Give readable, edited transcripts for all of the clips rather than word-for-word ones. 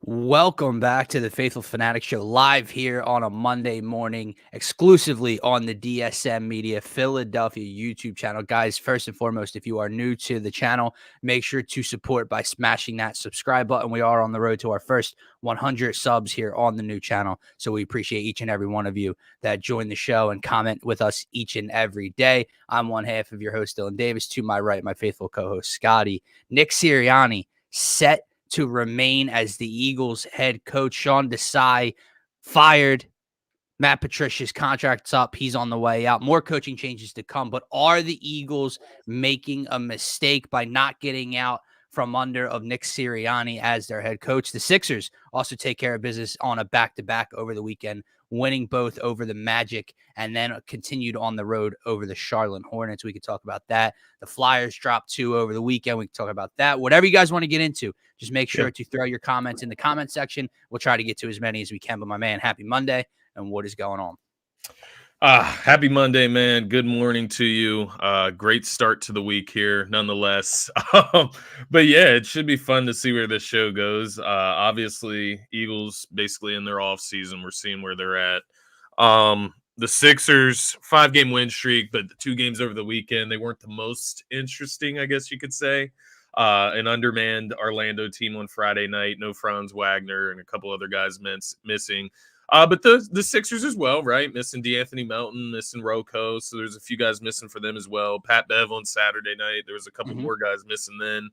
Welcome back to the Faithful Phanatics Show, live here on a Monday morning, exclusively on the DSM-Media Philadelphia YouTube channel. Guys, first and foremost, if you are new to the channel, make sure to support by smashing that subscribe button. We are on the road to our first 100 subs here on the new channel, so we appreciate each and every one of you that join the show and comment with us each and every day. I'm one half of your host, Dylan Davis. To my right, my faithful co-host, Scotty. Nick Sirianni, set to remain as the Eagles head coach. Sean DeSai fired. Matt Patricia's contract's up. He's on the way out. More coaching changes to come. But are the Eagles making a mistake by not getting out from under of Nick Sirianni as their head coach? The Sixers also take care of business on a back-to-back over the weekend, winning both over the Magic and then continued on the road over the Charlotte Hornets. We could talk about that. The Flyers dropped 2 over the weekend. We can talk about that. Whatever you guys want to get into, just make sure to throw your comments in the comment section. We'll try to get to as many as we can. But my man, happy Monday. And what is going on? Happy Monday, man. Good morning to you. Great start to the week here, nonetheless. But yeah, it should be fun to see where this show goes. Obviously, Eagles basically in their off season. We're seeing where they're at. The Sixers 5-game win streak, but the 2 games over the weekend, they weren't the most interesting, I guess you could say. An undermanned Orlando team on Friday night. No Franz Wagner and a couple other guys missing. But the Sixers as well, right? Missing DeAnthony Melton, missing Rocco. So there's a few guys missing for them as well. Pat Bev on Saturday night. There was a couple more guys missing then.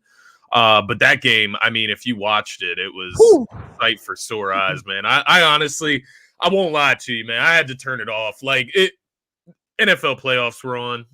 But that game, I mean, if you watched it, it was sight for sore eyes, man. I honestly, I won't lie to you, man. I had to turn it off. NFL playoffs were on.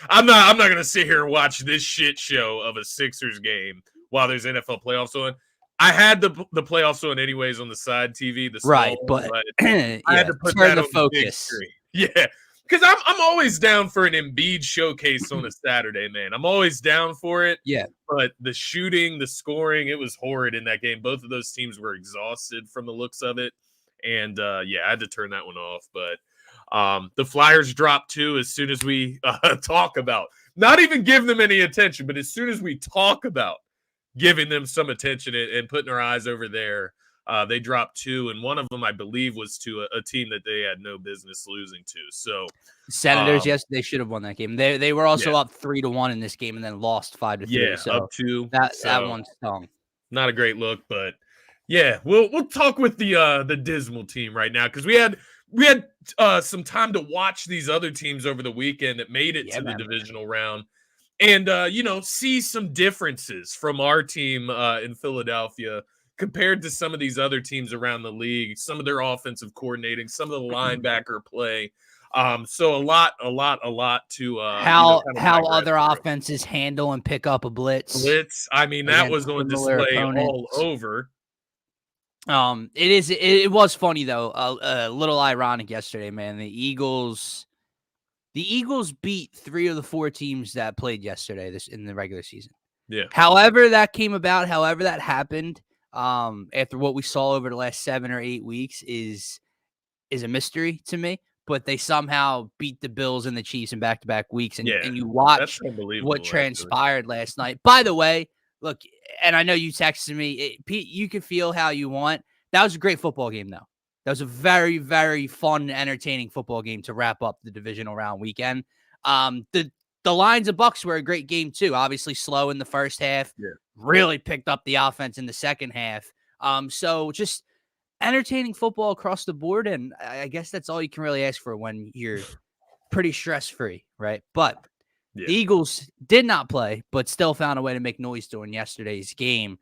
I'm not gonna sit here and watch this shit show of a Sixers game while there's NFL playoffs on. I had the playoffs on anyways on the side TV, but I had to put that on the big screen. Yeah, because I'm always down for an Embiid showcase on a Saturday, man. I'm always down for it. Yeah, but the shooting, the scoring, it was horrid in that game. Both of those teams were exhausted from the looks of it, and I had to turn that one off. But the Flyers dropped 2 as soon as we talk about, not even give them any attention, but as soon as we talk about giving them some attention and putting our eyes over there, they dropped 2, and one of them, I believe, was to a team that they had no business losing to. So, Senators, yes, they should have won that game. They were also up 3-1 in this game and then lost 5-3. Yeah, so up 2. That one stung. Not a great look, but yeah, we'll talk with the dismal team right now because we had some time to watch these other teams over the weekend that made it to the divisional round. And, see some differences from our team in Philadelphia compared to some of these other teams around the league, some of their offensive coordinating, some of the linebacker play. So a lot to how other offenses handle and pick up a blitz. I mean, that was on display all over. It was funny though. A little ironic yesterday, man. The Eagles beat 3 of the 4 teams that played yesterday in the regular season. Yeah. However that came about, however that happened, after what we saw over the last 7 or 8 weeks is a mystery to me. But they somehow beat the Bills and the Chiefs in back-to-back weeks, and you watch what transpired last night. By the way, look, and I know you texted me, Pete, you can feel how you want. That was a great football game, though. That was a very, very fun and entertaining football game to wrap up the divisional round weekend. The Lions and Bucks were a great game too. Obviously slow in the first half. Yeah. Really picked up the offense in the second half. So just entertaining football across the board, and I guess that's all you can really ask for when you're pretty stress-free, right? But the Eagles did not play, but still found a way to make noise during yesterday's game.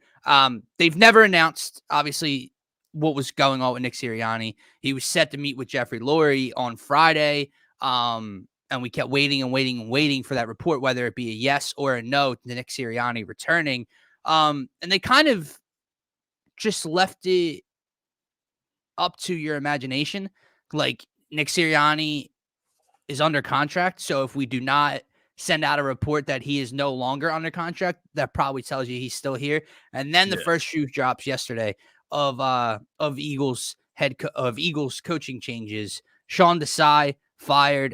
They've never announced, obviously, what was going on with Nick Sirianni. He was set to meet with Jeffrey Lurie on Friday, and we kept waiting for that report, whether it be a yes or a no to Nick Sirianni returning. And they kind of just left it up to your imagination. Like, Nick Sirianni is under contract, so if we do not send out a report that he is no longer under contract, that probably tells you he's still here. And then the first shoe drops yesterday of Eagles coaching changes. Sean DeSai fired.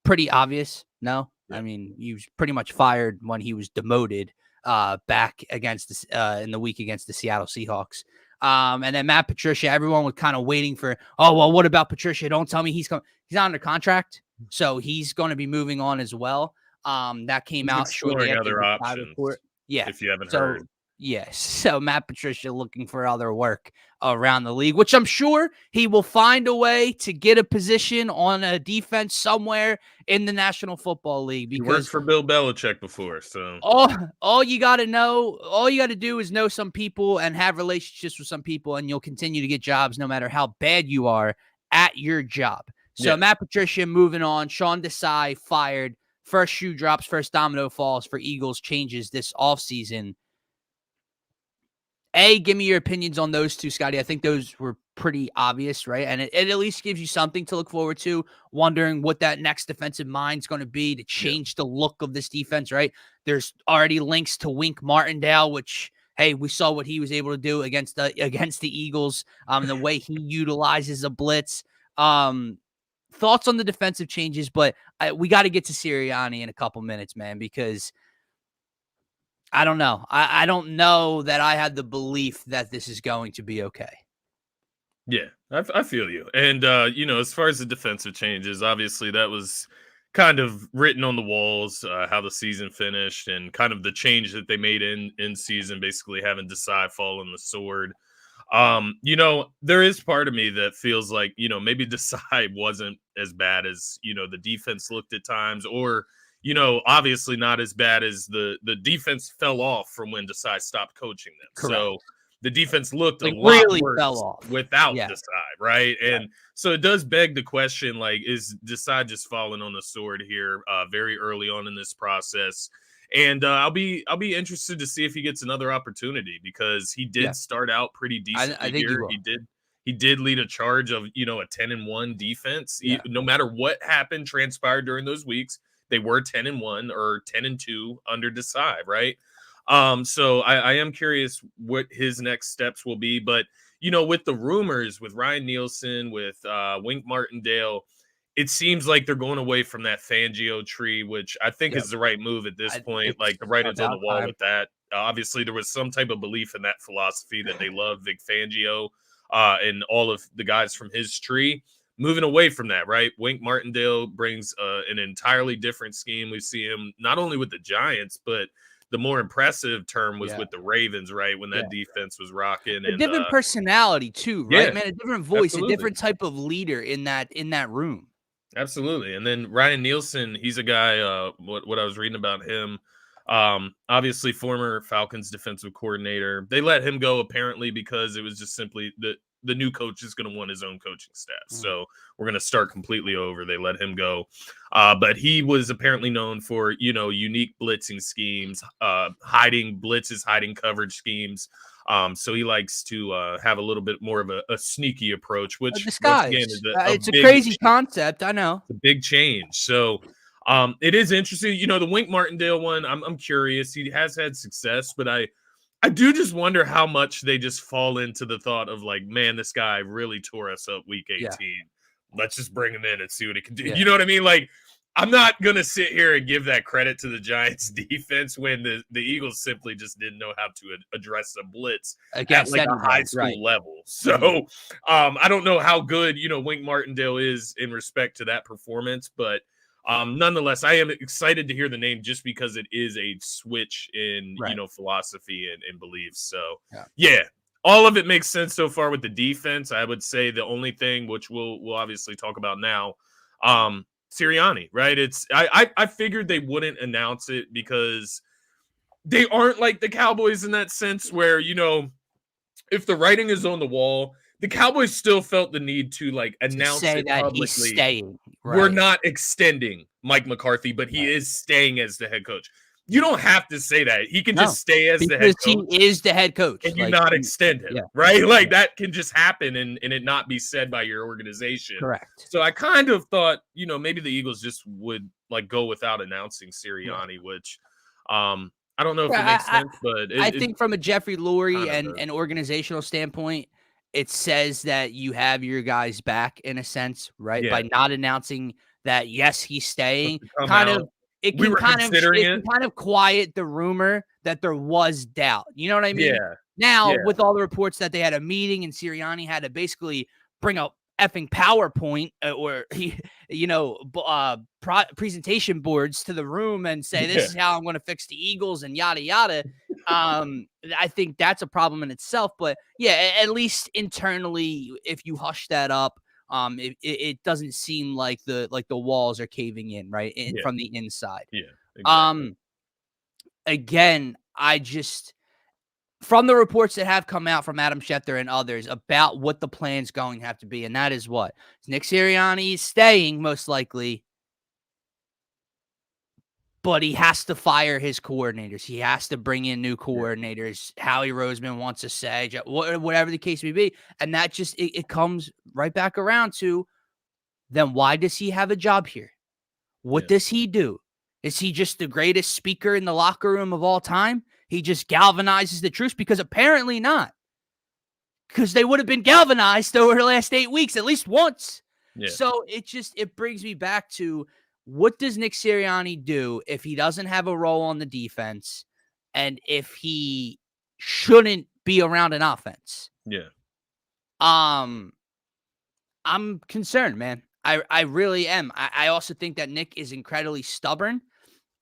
Pretty obvious. No, I mean, he was pretty much fired when he was demoted back against in the week against the Seattle Seahawks. And then Matt Patricia, everyone was kind of waiting for, oh, well, what about Patricia? Don't tell me he's not under contract. So he's going to be moving on as well. That came He's out shortly exploring after other the DeSai options, report. Yeah. if you haven't heard. So, yes. So Matt Patricia looking for other work around the league, which I'm sure he will find a way to get a position on a defense somewhere in the National Football League. He worked Because for Bill Belichick before, so all you got to do is know some people and have relationships with some people, and you'll continue to get jobs no matter how bad you are at your job. So Matt Patricia moving on, Sean DeSai fired, first shoe drops, first domino falls for Eagles changes this offseason. Give me your opinions on those two, Scotty. I think those were pretty obvious, right? And it at least gives you something to look forward to, wondering what that next defensive mind is going to be to change the look of this defense, right? There's already links to Wink Martindale, which, hey, we saw what he was able to do against the Eagles, the way he utilizes a blitz. Thoughts on the defensive changes, but we got to get to Sirianni in a couple minutes, man, because I don't know. I don't know that I had the belief that this is going to be okay. Yeah, I feel you. And, as far as the defensive changes, obviously that was kind of written on the walls, how the season finished and kind of the change that they made in season, basically having DeSai fall on the sword. There is part of me that feels like, maybe DeSai wasn't as bad as, the defense looked at times, or obviously not as bad as the defense fell off from when DeSai stopped coaching them. Correct. So the defense looked a lot really worse fell off without DeSai, right? Yeah. And so it does beg the question, like, is DeSai just falling on the sword here very early on in this process? And I'll be interested to see if he gets another opportunity, because he did start out pretty decently I think here. He did lead a charge of, a 10-1 defense. No matter what transpired during those weeks, they were 10-1 or 10-2 under DeSai, right? So I am curious what his next steps will be. But, with the rumors with Ryan Nielsen, with Wink Martindale, it seems like they're going away from that Fangio tree, which I think is the right move at this point. Like, the writing's on the wall with that. Obviously, there was some type of belief in that philosophy that they love Vic Fangio and all of the guys from his tree. Moving away from that, right? Wink Martindale brings an entirely different scheme. We see him not only with the Giants, but the more impressive term was with the Ravens, right? When that defense was rocking. A different personality too, right, man? A different voice, absolutely. A different type of leader in that room. Absolutely. And then Ryan Nielsen, he's a guy, what I was reading about him, obviously former Falcons defensive coordinator. They let him go apparently because it was just simply the new coach is going to want his own coaching staff. So we're going to start completely over. They let him go. But he was apparently known for, unique blitzing schemes, hiding blitzes, hiding coverage schemes. So he likes to have a little bit more of a sneaky approach, which once again is it's a crazy concept. I know. It's a big change. So it is interesting. The Wink Martindale one, I'm curious. He has had success, but I do just wonder how much they just fall into the thought of like, man, this guy really tore us up week 18. Let's just bring him in and see what he can do. You know what I mean? Like, I'm not going to sit here and give that credit to the Giants defense when the Eagles simply just didn't know how to address a blitz at like a high school level. So I don't know how good, Wink Martindale is in respect to that performance, but nonetheless, I am excited to hear the name just because it is a switch in, philosophy and beliefs. So, all of it makes sense so far with the defense. I would say the only thing, which we'll obviously talk about now, Sirianni, right? I figured they wouldn't announce it because they aren't like the Cowboys in that sense where, if the writing is on the wall, the Cowboys still felt the need to like announce say it that publicly. He's staying. Right. We're not extending Mike McCarthy, but he is staying as the head coach. You don't have to say that. He can just stay as the head coach. He is the head coach. And you not extend him, right? Like that can just happen and it not be said by your organization. Correct. So I kind of thought, maybe the Eagles just would like go without announcing Sirianni, which I don't know if it makes sense, but I think from a Jeffrey Lurie and an organizational standpoint, it says that you have your guys back in a sense, right? By not announcing that, yes, he's staying. It can kind of quiet the rumor that there was doubt. You know what I mean? Yeah. Now, Yeah. with all the reports that they had a meeting and Sirianni had to basically bring a effing PowerPoint or presentation boards to the room and say, this Yeah. is how I'm going to fix the Eagles and yada yada. I think that's a problem in itself. But yeah, at least internally, if you hush that up, it doesn't seem like the walls are caving in, right? Yeah. From the inside. Yeah. Exactly. Again, I just, from the reports that have come out from Adam Schefter and others about what the plan's going to have to be, and that is what? Nick Sirianni is staying, most likely, but he has to fire his coordinators. He has to bring in new coordinators. Howie Roseman wants to say, whatever the case may be. And that just, it comes right back around to, then why does he have a job here? What does he do? Is he just the greatest speaker in the locker room of all time? He just galvanizes the troops? Because apparently not. Because they would have been galvanized over the last 8 weeks at least once. Yeah. So it brings me back to, what does Nick Sirianni do if he doesn't have a role on the defense and if he shouldn't be around an offense? Yeah. I'm concerned, man. I really am. I also think that Nick is incredibly stubborn.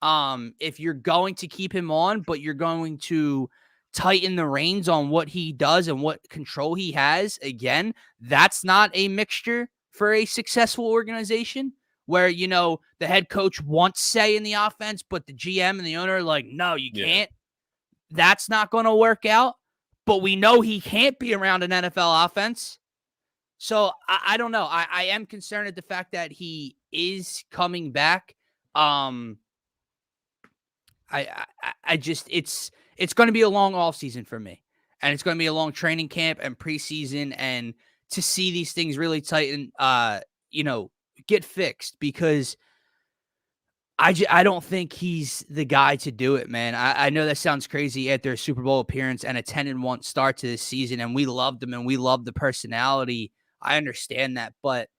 If you're going to keep him on, but you're going to tighten the reins on what he does and what control he has, again, that's not a mixture for a successful organization where, the head coach wants say in the offense, but the GM and the owner are like, no, you can't. That's not going to work out. But we know he can't be around an NFL offense. So I don't know. I am concerned at the fact that he is coming back. I just, it's going to be a long off season for me, and it's going to be a long training camp and preseason, and to see these things really tighten, get fixed, because I don't think he's the guy to do it, man. I know that sounds crazy after a Super Bowl appearance and a 10-1 start to this season, and we loved him and we loved the personality. I understand that, but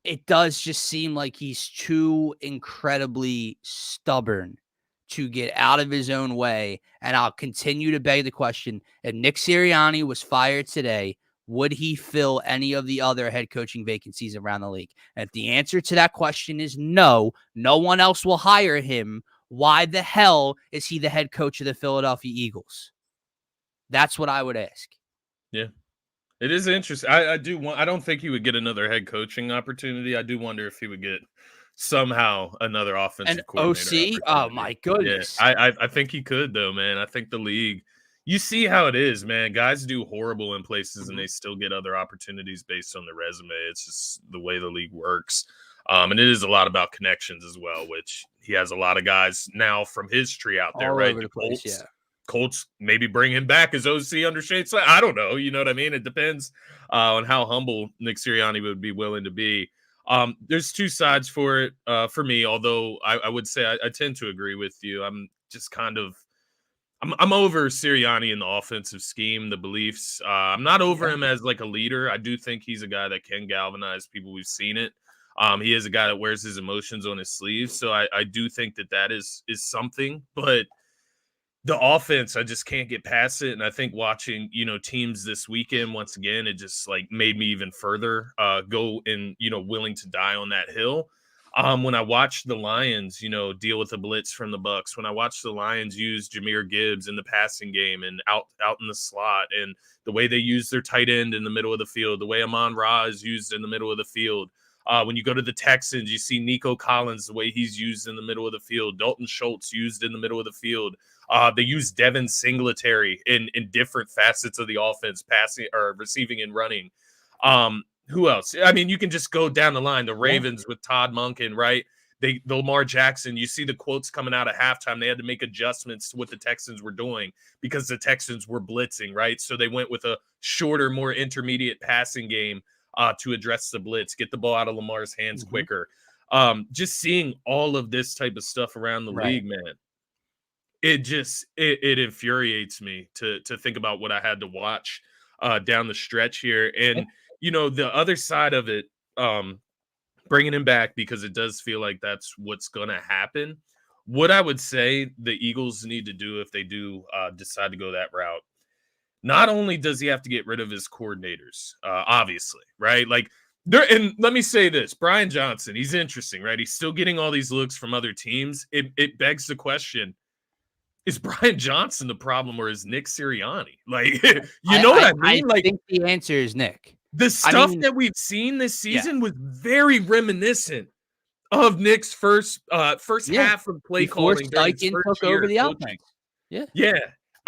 it does just seem like he's too incredibly stubborn to get out of his own way. And I'll continue to beg the question, if Nick Sirianni was fired today, would he fill any of the other head coaching vacancies around the league? And if the answer to that question is no, no one else will hire him, why the hell is he the head coach of the Philadelphia Eagles? That's what I would ask. Yeah. It is interesting. I don't think he would get another head coaching opportunity. I do wonder if he would get somehow another offensive coordinator OC? Oh my goodness. Yeah, I think he could though, man. I think the league, you see how it is, man. Guys do horrible in places and they still get other opportunities based on their resume. It's just the way the league works. And it is a lot about connections as well, which he has a lot of guys now from his tree out there, all right? over the place, Colts maybe bring him back as OC under Shane Slay. I don't know. You know what I mean? It depends on how humble Nick Sirianni would be willing to be. There's two sides for it for me, although I would say I tend to agree with you. I'm just kind of I'm over Sirianni in the offensive scheme, the beliefs. I'm not over him as like a leader. I do think he's a guy that can galvanize people. We've seen it. He is a guy that wears his emotions on his sleeves. So I do think that is something, but the offense, I just can't get past it. And I think watching, teams this weekend, once again, it just like made me even further go and, willing to die on that hill. When I watched the Lions, deal with the blitz from the Bucks, when I watched the Lions use Jahmyr Gibbs in the passing game and out in the slot, and the way they use their tight end in the middle of the field, the way Amon-Ra is used in the middle of the field. When you go to the Texans, you see Nico Collins, the way he's used in the middle of the field, Dalton Schultz used in the middle of the field. They use Devin Singletary in different facets of the offense, passing or receiving and running. Who else? I mean, you can just go down the line. The Ravens with Todd Monken, right? The Lamar Jackson, you see the quotes coming out of halftime. They had to make adjustments to what the Texans were doing because the Texans were blitzing, right? So they went with a shorter, more intermediate passing game to address the blitz, get the ball out of Lamar's hands quicker. Just seeing all of this type of stuff around the league, man. It infuriates me to think about what I had to watch down the stretch here. And, the other side of it, bringing him back, because it does feel like that's what's going to happen. What I would say the Eagles need to do if they do decide to go that route not only does he have to get rid of his coordinators, obviously, right? Like, and let me say this, Brian Johnson, he's interesting, right? He's still getting all these looks from other teams. It begs the question, is Brian Johnson the problem or is Nick Sirianni? Like, you know what I mean? I think the answer is Nick. The stuff that we've seen this season was very reminiscent of Nick's first half of play calling during his first year over the coaching. Yeah. Yeah.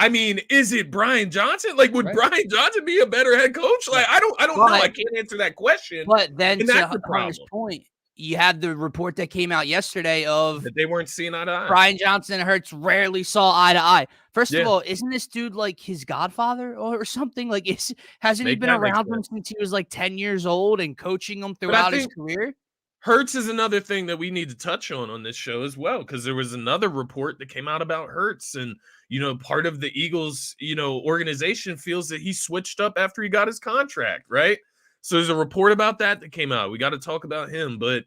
I mean, is it Brian Johnson? Like, would Brian Johnson be a better head coach? Like, I don't know. I can't answer that question. But then to Hunter's point, you had the report that came out yesterday of that they weren't seeing eye to eye. Brian Johnson and Hurts rarely saw eye to eye. First of all, isn't this dude like his godfather or something? Like, hasn't he been around him since he was like 10 years old and coaching him throughout his career? Hurts is another thing that we need to touch on this show as well, because there was another report that came out about Hurts, and part of the Eagles organization feels that he switched up after he got his contract, right? So there's a report about that came out. We got to talk about him, but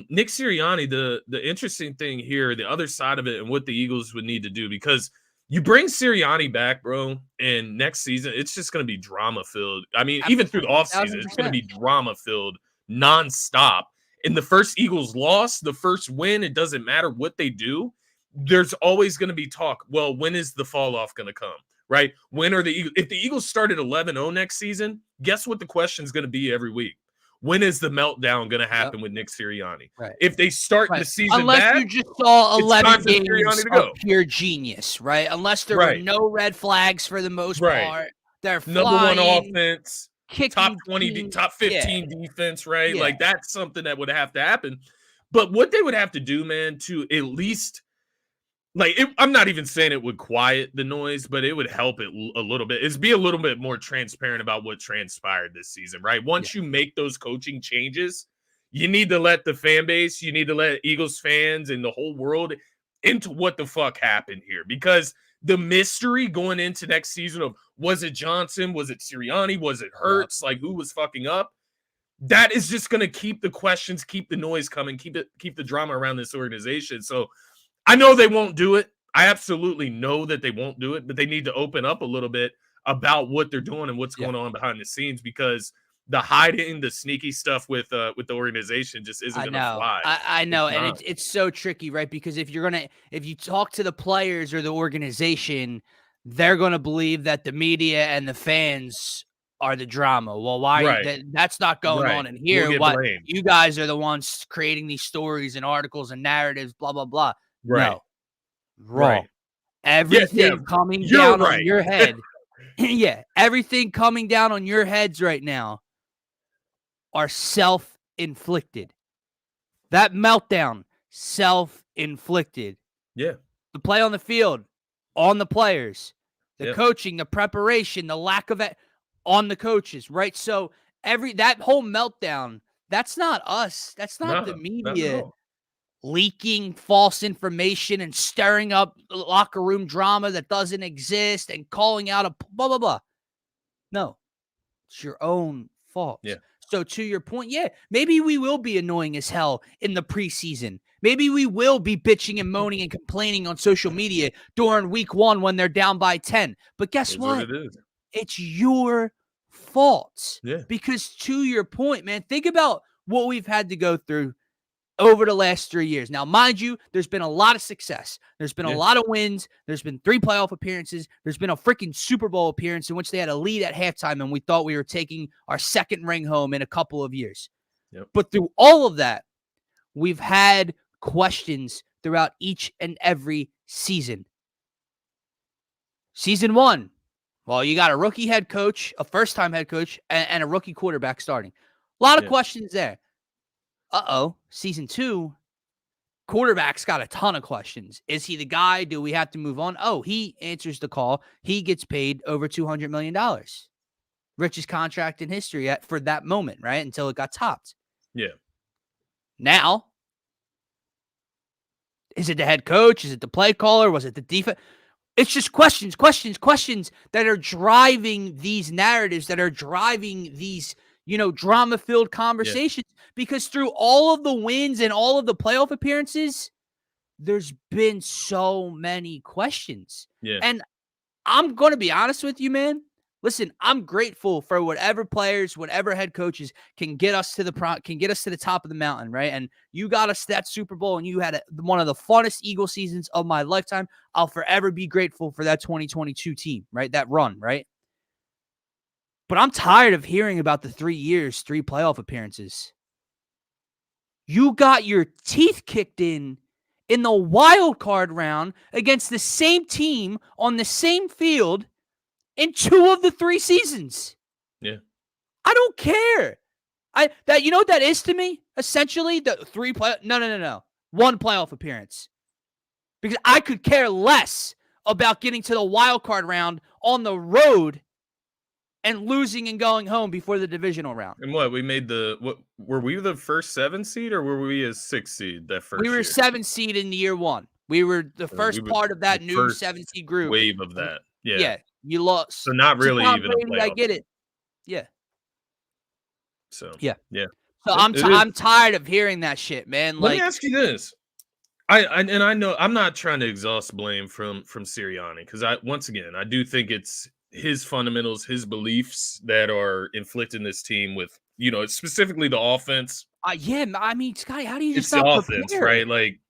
Nick Sirianni, the interesting thing here, the other side of it, and what the Eagles would need to do, because you bring Sirianni back, bro, and next season it's just going to be drama filled. I mean, even through the offseason, it's going to be drama filled nonstop. In the first Eagles loss, the first win, it doesn't matter what they do. There's always going to be talk. Well, when is the fall off going to come? Right? When are the Eagles? If the Eagles started 11-0 next season, guess what the question is going to be every week? When is the meltdown going to happen with Nick Sirianni? Right. If they start the season unless bad, you just saw 11 games of pure genius, right? Unless there were no red flags for the most part. They're flying, number one offense, top 20, top 15 defense, right? Yeah. Like, that's something that would have to happen. But what they would have to do, man, to at least, I'm not even saying it would quiet the noise, but it would help it a little bit, is be a little bit more transparent about what transpired this season, right? Once you make those coaching changes, you need to let the fan base, you need to let Eagles fans and the whole world into what the fuck happened here, because the mystery going into next season of, was it Johnson? Was it Sirianni? Was it Hurts? Like, who was fucking up? That is just going to keep the questions, keep the noise coming, keep the drama around this organization. So I know they won't do it. I absolutely know that they won't do it, but they need to open up a little bit about what they're doing and what's going on behind the scenes, because the hiding, the sneaky stuff with the organization just isn't going to fly. I know. And it's so tricky, right? Because if you talk to the players or the organization, they're going to believe that the media and the fans are the drama. Well, why? That's not going on in here. Blamed. You guys are the ones creating these stories and articles and narratives, blah, blah, blah. Right. No. Wrong. Everything coming down on your head. Everything coming down on your heads right now are self-inflicted. That meltdown, self-inflicted. Yeah. The play on the field, on the players. The coaching, the preparation, the lack of it on the coaches, right? So that whole meltdown, that's not us. That's not the media leaking false information and stirring up locker room drama that doesn't exist and calling out a blah, blah, blah. No, it's your own fault. Yeah. So to your point, maybe we will be annoying as hell in the preseason. Maybe we will be bitching and moaning and complaining on social media during week 1 when they're down by 10. But guess what? It's your fault. Yeah. Because to your point, man, think about what we've had to go through over the last 3 years. Now, mind you, there's been a lot of success. There's been a lot of wins. There's been 3 playoff appearances. There's been a freaking Super Bowl appearance in which they had a lead at halftime, and we thought we were taking our second ring home in a couple of years. Yep. But through all of that, we've had questions throughout each and every season. Season 1, well, you got a rookie head coach, a first-time head coach, and a rookie quarterback starting. A lot of questions there. Season 2, quarterback's got a ton of questions. Is he the guy? Do we have to move on? Oh, he answers the call. He gets paid over $200 million. Richest contract in history for that moment, right? Until it got topped. Yeah. Now, is it the head coach? Is it the play caller? Was it the defense? It's just questions that are driving these narratives, that are driving these, drama-filled conversations. Because through all of the wins and all of the playoff appearances, there's been so many questions. Yeah. And I'm going to be honest with you, man. Listen, I'm grateful for whatever players, whatever head coaches can get us to the top of the mountain, right? And you got us that Super Bowl, and you had one of the funnest Eagle seasons of my lifetime. I'll forever be grateful for that 2022 team, right? That run, right? But I'm tired of hearing about the 3 years, 3 playoff appearances. You got your teeth kicked in the wild card round against the same team on the same field in 2 of the 3 seasons. Yeah. I don't care. You know what that is to me? Essentially, the 3 No. 1 playoff appearance. Because I could care less about getting to the wild card round on the road and losing and going home before the divisional round. And what were we the first 7 seed, or were we a 6 seed that first year? We were 7 seed in year 1. We were the first part of that new 7 seed group. Wave of that. Yeah. Yeah. You lost. So not really even Brady, a playoff. I get it. Yeah. So yeah. Yeah. So I'm tired of hearing that shit, man. Let me ask you this. I know I'm not trying to exhaust blame from Sirianni, because once again I do think it's his fundamentals, his beliefs that are inflicting this team with, specifically the offense. Yeah, I mean, Scotty, how do you just it's the offense, right? Like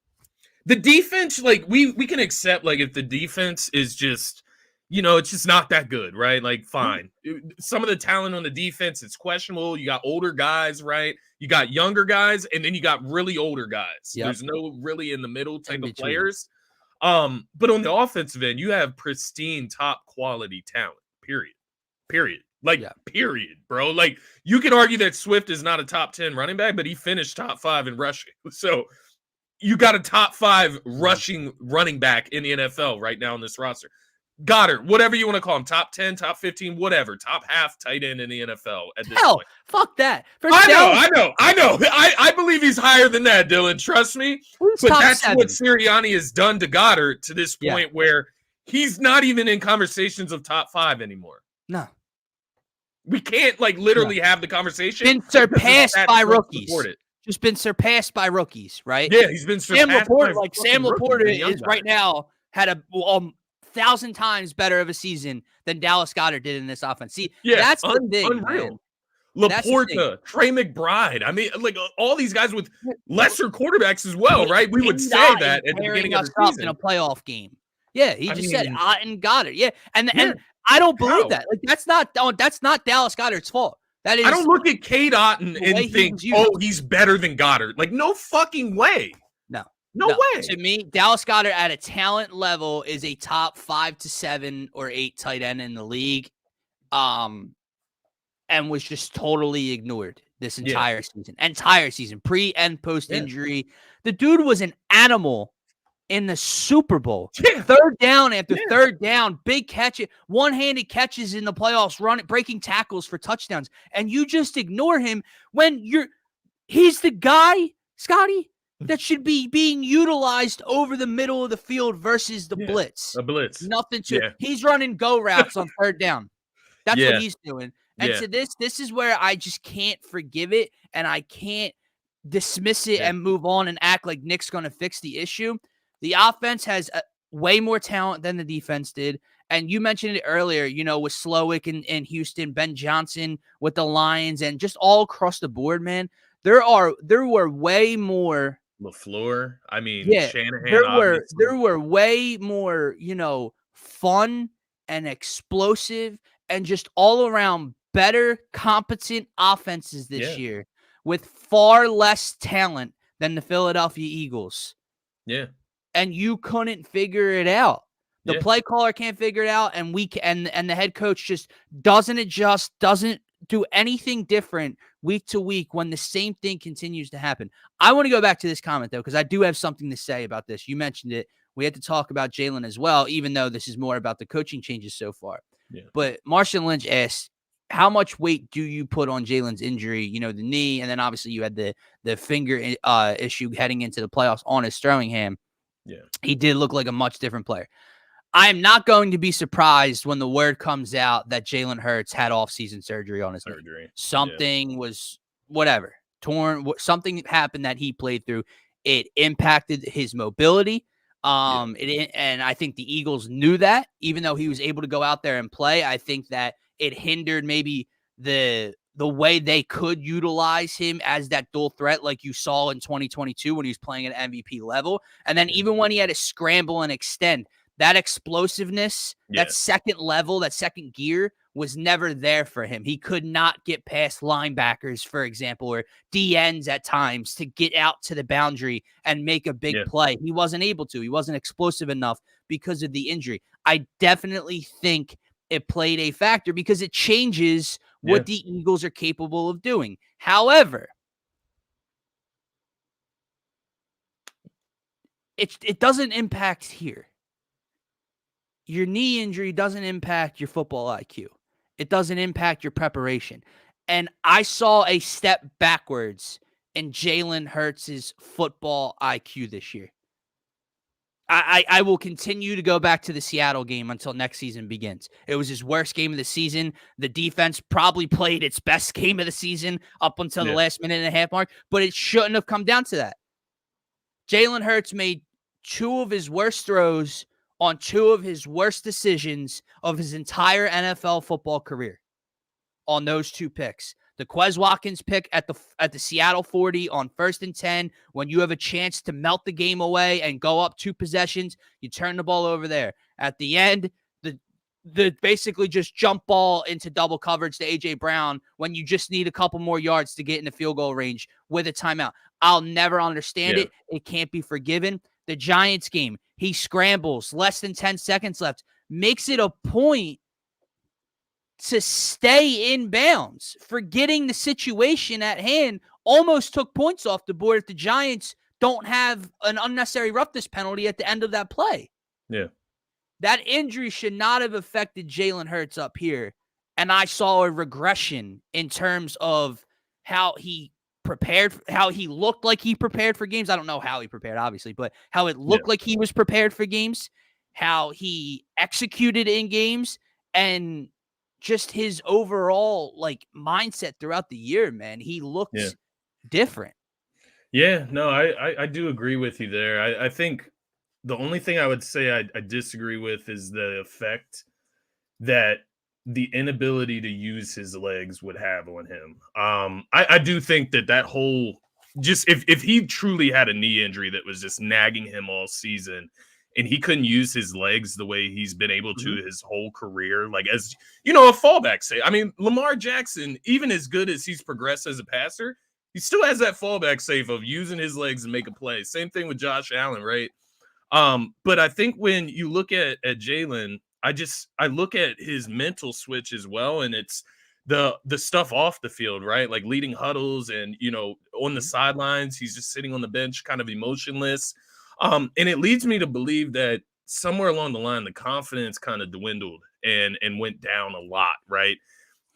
the defense, like we can accept, like if the defense is just, it's just not that good, right? Like fine. Some of the talent on the defense, it's questionable. You got older guys, right? You got younger guys, and then you got really older guys. Yep. There's no really in the middle type of players. But on the offensive end, you have pristine, top quality talent. Period. Like, period, bro. Like, you can argue that Swift is not a top 10 running back, but he finished top 5 in rushing. So you got a top 5 rushing running back in the NFL right now on this roster. Goddard, whatever you want to call him, top 10, top 15, whatever, top half tight end in the NFL at this point. Fuck that. I know. I believe he's higher than that, Dylan. Trust me. But that's 7. What Sirianni has done to Goddard to this point where he's not even in conversations of top 5 anymore. No. We can't literally have the conversation. Been surpassed by rookies. Just been surpassed by rookies, right? Yeah, he's been surpassed Sam Laporta is right now had a 1,000 times better of a season than Dallas Goedert did in this offense. See, that's the thing, unreal. Man. Laporta, Trey McBride. I mean, all these guys with lesser quarterbacks as well, right? We would say that at the beginning of the season in a playoff game. Yeah, he just said and Goddard. Yeah, and I don't believe that. That's not Dallas Goedert's fault. That is. I don't look at Cade Otton and think, he's better than Goddard. Like, no fucking way. No way. To me, Dallas Goedert at a talent level is a top 5 to 7 or 8 tight end in the league, and was just totally ignored this entire season, pre and post injury. The dude was an animal in the Super Bowl. Yeah. Third down after third down, big catch, one-handed catches in the playoffs, breaking tackles for touchdowns, and you just ignore him when he's the guy, Scotty, that should be being utilized over the middle of the field versus the blitz. A blitz. Nothing to He's running go routes on third down. That's what he's doing. And so this is where I just can't forgive it, and I can't dismiss it and move on and act like Nick's going to fix the issue. The offense has way more talent than the defense did. And you mentioned it earlier, with Slowick in Houston, Ben Johnson with the Lions, and just all across the board, man. There were way more LaFleur. I mean, Shanahan. There were way more, fun and explosive and just all around better, competent offenses this year with far less talent than the Philadelphia Eagles. Yeah. And you couldn't figure it out. The play caller can't figure it out, and and the head coach just doesn't adjust, doesn't do anything different week to week when the same thing continues to happen. I want to go back to this comment, though, because I do have something to say about this. You mentioned it. We had to talk about Jalen as well, even though this is more about the coaching changes so far. Yeah. But Marshawn Lynch asked, how much weight do you put on Jalen's injury, the knee, and then obviously you had the finger issue heading into the playoffs on his throwing hand. Yeah. He did look like a much different player. I am not going to be surprised when the word comes out that Jalen Hurts had off-season surgery on his knee. Something was torn. Something happened that he played through. It impacted his mobility. Yeah. And I think the Eagles knew that, even though he was able to go out there and play. I think that it hindered maybe the way they could utilize him as that dual threat, like you saw in 2022 when he was playing at MVP level. And then even when he had to scramble and extend, that explosiveness, that second level, that second gear was never there for him. He could not get past linebackers, for example, or DNs at times to get out to the boundary and make a big play. He wasn't able to. He wasn't explosive enough because of the injury. I definitely think it played a factor because it changes what the Eagles are capable of doing. However, it doesn't impact here. Your knee injury doesn't impact your football IQ. It doesn't impact your preparation. And I saw a step backwards in Jalen Hurts' football IQ this year. I will continue to go back to the Seattle game until next season begins. It was his worst game of the season. The defense probably played its best game of the season up until the last minute and a half mark, but it shouldn't have come down to that. Jalen Hurts made two of his worst throws on two of his worst decisions of his entire NFL football career on those two picks. The Quez Watkins pick at the Seattle 40 on 1st and 10, when you have a chance to melt the game away and go up 2 possessions, you turn the ball over there. At the end, the basically just jump ball into double coverage to A.J. Brown when you just need a couple more yards to get in the field goal range with a timeout. I'll never understand it. It can't be forgiven. The Giants game, he scrambles, less than 10 seconds left, makes it a point to stay in bounds, forgetting the situation at hand, almost took points off the board if the Giants don't have an unnecessary roughness penalty at the end of that play. Yeah. That injury should not have affected Jalen Hurts up here. And I saw a regression in terms of how he prepared, how he looked like he prepared for games. I don't know how he prepared, obviously, but how it looked like he was prepared for games, how he executed in games, and just his overall mindset throughout the year, man. He looked different. Yeah, no, I do agree with you there. I think the only thing I would say I disagree with is the effect that the inability to use his legs would have on him. I do think that whole, just if he truly had a knee injury that was just nagging him all season, and he couldn't use his legs the way he's been able to his whole career, like, as you know, a fallback say. I mean, Lamar Jackson, even as good as he's progressed as a passer, he still has that fallback safe of using his legs and make a play. Same thing with Josh Allen, right? But I think when you look at Jalen, I look at his mental switch as well, and it's the stuff off the field, right? Like leading huddles and, you know, on the sidelines, he's just sitting on the bench, kind of emotionless. And it leads me to believe that somewhere along the line, the confidence kind of dwindled and went down a lot, right?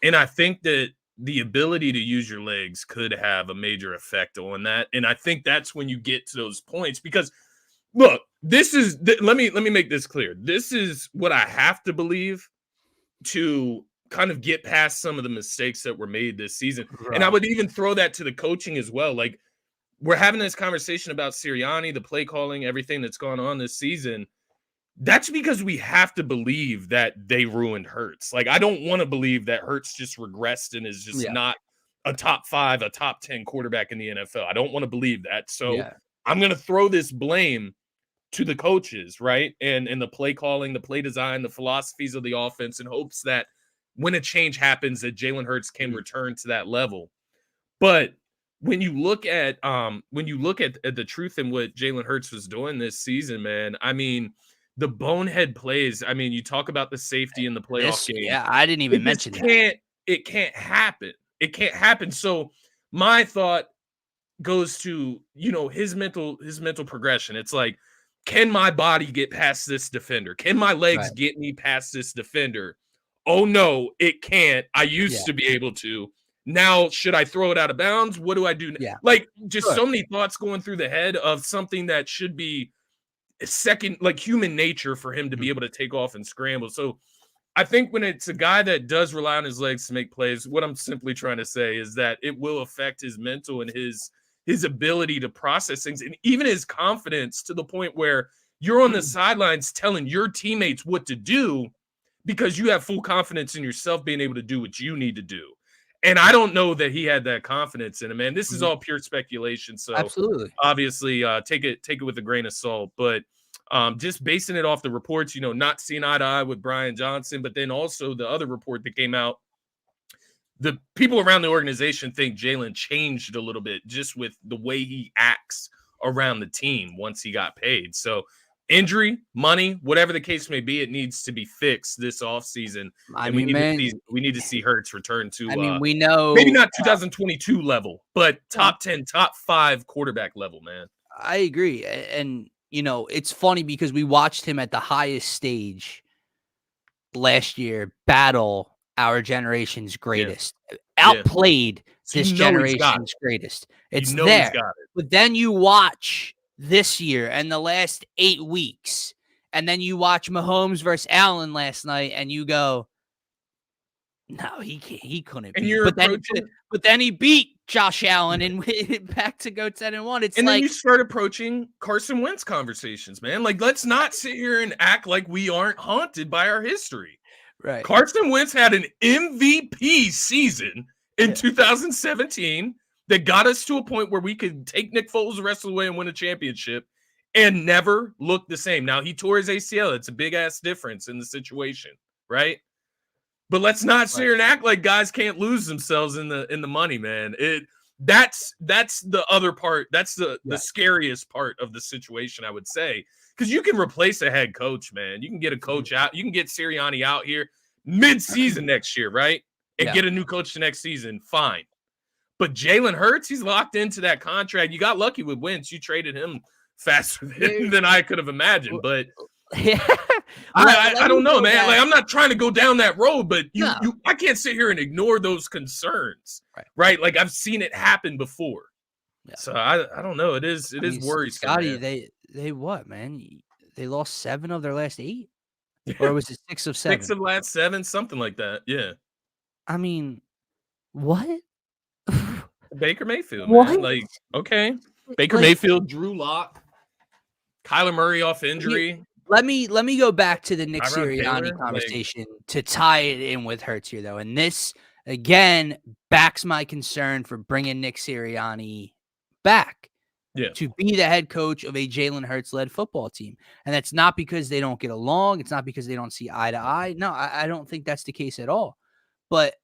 And I think that the ability to use your legs could have a major effect on that. And I think that's when you get to those points, because look, let me make this clear. This is what I have to believe to kind of get past some of the mistakes that were made this season. Right. And I would even throw that to the coaching as well. Like, we're having this conversation about Sirianni, the play calling, everything that's gone on this season. That's because we have to believe that they ruined Hurts. Like, I don't want to believe that Hurts just regressed and is just not a top 5, a top 10 quarterback in the NFL. I don't want to believe that. So I'm going to throw this blame to the coaches, right? And the play calling, the play design, the philosophies of the offense, in hopes that when a change happens, that Jalen Hurts can return to that level. But when you look at the truth in what Jalen Hurts was doing this season, man, I mean, the bonehead plays. I mean, you talk about the safety in the playoff game. Yeah, I didn't even mention that. It can't happen. It can't happen. So my thought goes to, you know, his mental progression. It's like, can my body get past this defender? Can my legs get me past this defender? Oh no, it can't. I used to be able to. Now, should I throw it out of bounds? What do I do? Yeah. Like, just so many thoughts going through the head of something that should be second, like human nature, for him to be able to take off and scramble. So I think when it's a guy that does rely on his legs to make plays, what I'm simply trying to say is that it will affect his mental and his ability to process things, and even his confidence, to the point where You're on the sidelines telling your teammates what to do because you have full confidence in yourself being able to do what you need to do. And I don't know that he had that confidence in him, man. This is all pure speculation. So Absolutely. obviously take it with a grain of salt. But just basing it off the reports, not seeing eye to eye with Brian Johnson, but then also the other report that came out, the people around the organization think Jalen changed a little bit just with the way he acts around the team once he got paid. So injury, money, whatever the case may be, it needs to be fixed this offseason. And we need to see Hurts return to we know maybe not 2022 level, but top 10, top 5 quarterback level, man. I agree. And it's funny because we watched him at the highest stage last year battle our generation's greatest, outplayed this generation's greatest. It's there. But then you watch this year and the last 8 weeks, and then you watch Mahomes versus Allen last night, and you go, no, he couldn't beat. But then he beat Josh Allen and back to go 10-1. It's and then you start approaching Carson Wentz conversations, man. Like, let's not sit here and act like we aren't haunted by our history. Right. Carson Wentz had an MVP season in 2017 that got us to a point where we could take Nick Foles the rest of the way and win a championship and never look the same. Now, he tore his ACL. It's a big-ass difference in the situation, right? But let's not sit here and act like guys can't lose themselves in the money, man. That's the other part. That's the scariest part of the situation, I would say. Because you can replace a head coach, man. You can get a coach out. You can get Sirianni out here mid-season next year, right? And get a new coach the next season. Fine. But Jalen Hurts, he's locked into that contract. You got lucky with Wentz. You traded him faster than I could have imagined. But I don't know, man. Like, I'm not trying to go down that road, but I can't sit here and ignore those concerns, right? Like, I've seen it happen before. Yeah. So I don't know. It is worrisome. Scotty, they what, man? They lost 7 of their last 8? Or was it 6 of 7? 6 of last 7, something like that. Yeah. I mean, what? Baker Mayfield, what? Man. Like, okay. Baker Mayfield, Drew Lock, Kyler Murray off injury. Let me go back to the Nick Sirianni conversation to tie it in with Hurts here, though. And this, again, backs my concern for bringing Nick Sirianni back to be the head coach of a Jalen Hurts-led football team. And that's not because they don't get along. It's not because they don't see eye to eye. No, I don't think that's the case at all. But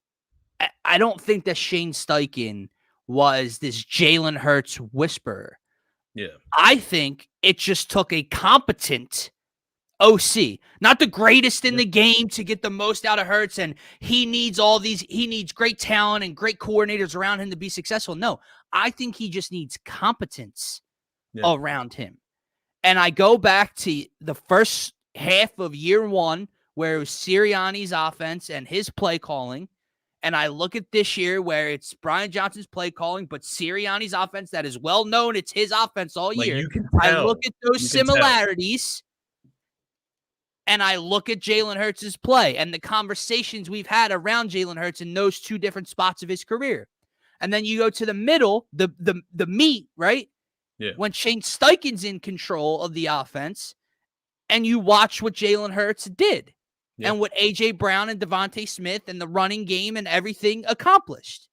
I don't think that Shane Steichen was this Jalen Hurts whisperer. Yeah. I think it just took a competent OC, not the greatest in the game to get the most out of Hurts, and he needs great talent and great coordinators around him to be successful. No, I think he just needs competence around him. And I go back to the first half of year 1 where it was Sirianni's offense and his play calling. And I look at this year where it's Brian Johnson's play calling, but Sirianni's offense that is well known. It's his offense all year. You can tell. I look at those similarities. And I look at Jalen Hurts' play and the conversations we've had around Jalen Hurts in those 2 different spots of his career. And then you go to the middle, the meat, right? Yeah. When Shane Steichen's in control of the offense, and you watch what Jalen Hurts did and what A.J. Brown and Devontae Smith and the running game and everything accomplished.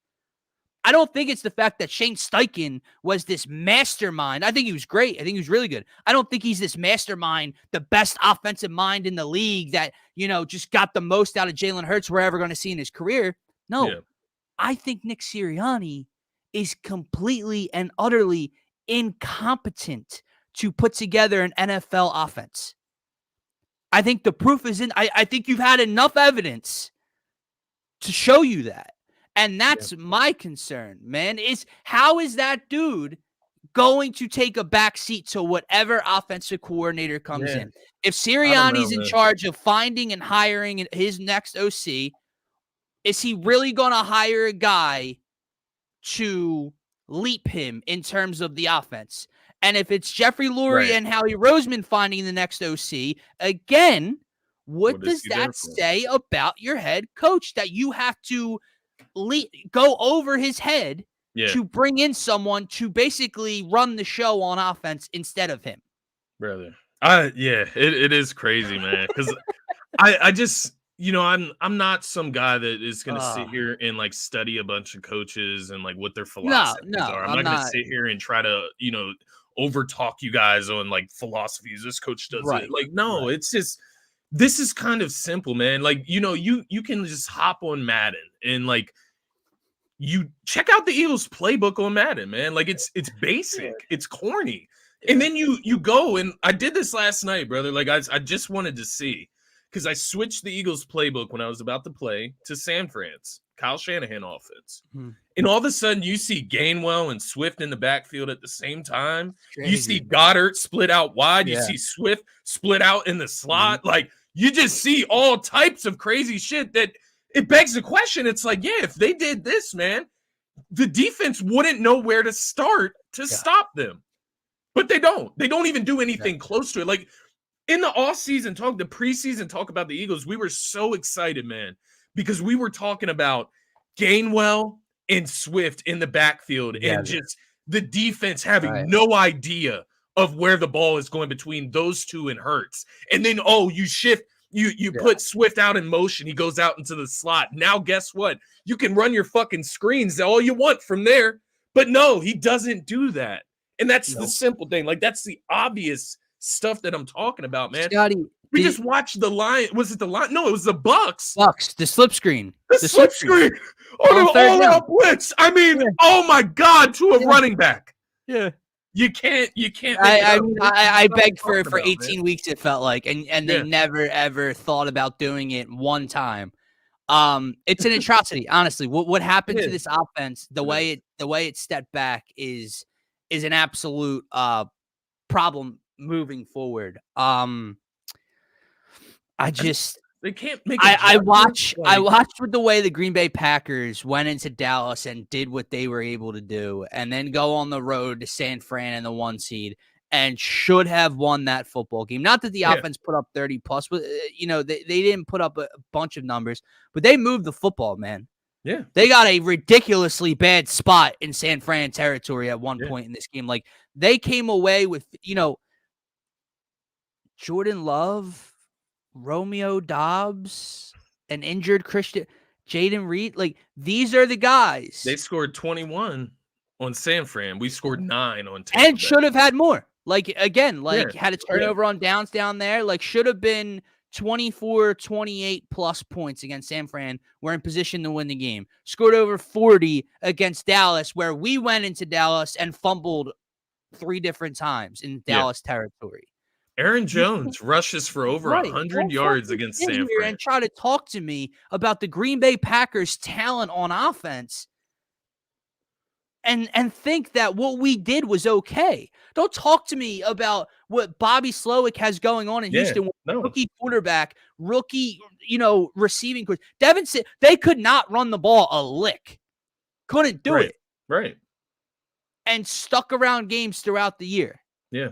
I don't think it's the fact that Shane Steichen was this mastermind. I think he was great. I think he was really good. I don't think he's this mastermind, the best offensive mind in the league that, just got the most out of Jalen Hurts we're ever going to see in his career. No, I think Nick Sirianni is completely and utterly incompetent to put together an NFL offense. I think the proof is in. I think you've had enough evidence to show you that. And that's my concern, man, is how is that dude going to take a back seat to whatever offensive coordinator comes in? If Sirianni's in charge of finding and hiring his next OC, is he really going to hire a guy to leap him in terms of the offense? And if it's Jeffrey Lurie and Howie Roseman finding the next OC, again, what does that say about your head coach that you have to go over his head to bring in someone to basically run the show on offense instead of him? Brother, Yeah, it is crazy, man. Because I just, I'm not some guy that is going to sit Oh, here and like study a bunch of coaches and like what their no, philosophies no, are. I'm I'm not going to not. sit here and try to, over talk you guys on like philosophies. This coach does it. Right, Like, no, right. it's just, this is kind of simple, man. Like, you can just hop on Madden and like, you check out the Eagles playbook on Madden, man. Like it's Yeah, basic, it's corny. And yeah. then you go, and I did this last night, brother. Like I just wanted to see, because I switched the Eagles playbook when I was about to play to San Fran's Kyle Shanahan offense. Hmm. And all of a sudden you see Gainwell and Swift in the backfield at the same time. You see Crazy. Goddard split out wide. You Yeah. see Swift split out in the Mhm. slot. Like you just see all types of crazy shit that it begs the question. It's like, yeah, if they did this, man, the defense wouldn't know where to start to Yeah. stop them. But they don't. They don't even do Yeah. anything close to it. Like in the offseason talk, the preseason talk about the Eagles, we were so excited, man, because we were talking about Gainwell and Swift in the backfield and Together. just the defense having Right. no idea of where the ball is going between those two and Hurts. And then, you shift, you Yeah. put Swift out in motion. He goes out into the slot. Now, guess what? You can run your fucking screens all you want from there. But no, he doesn't do that. And that's the Nope. simple thing. Like, that's the obvious stuff that I'm talking about, man. Scotty, We just watched the Lion. Was it the Lion? No, it was the Bucks. Bucks, the slip screen. The slip screen on an third down. all-out blitz. I mean, Yeah. oh my God, to a Yeah. running back. Yeah. You can't. Make it I up. mean, This is I what I'm begged for talking about, 18 weeks, it felt like, and they Yeah. never ever thought about doing it one time. It's an atrocity, honestly. What happened to is. this offense, the way it stepped back is an absolute problem moving forward. I just They can't make. I adjustments, watched with the way the Green Bay Packers went into Dallas and did what they were able to do, and then go on the road to San Fran in the 1 seed and should have won that football game. Not that the offense put up 30 plus, but they didn't put up a bunch of numbers, but they moved the football, man. Yeah. They got a ridiculously bad spot in San Fran territory at one point in this game. Like they came away with, Jordan Love, Romeo Dobbs, an injured Christian, Jaden Reed. Like these are the guys. They scored 21 on San Fran. We scored 9 on Tampa and Bay. should have had more. Like again, Yeah. had a turnover on downs down there. Like should have been 24, 28 plus points against San Fran. We're in position to win the game. Scored over 40 against Dallas, where we went into Dallas and fumbled 3 different times in Dallas territory. Aaron Jones rushes for over 100 yards against San Fran. And try to talk to me about the Green Bay Packers' talent on offense and think that what we did was okay. Don't talk to me about what Bobby Slowick has going on in Houston. No. Rookie quarterback, rookie, receiving coach. Devin said they could not run the ball a lick. Couldn't do it. Right. And stuck around games throughout the year. Yeah.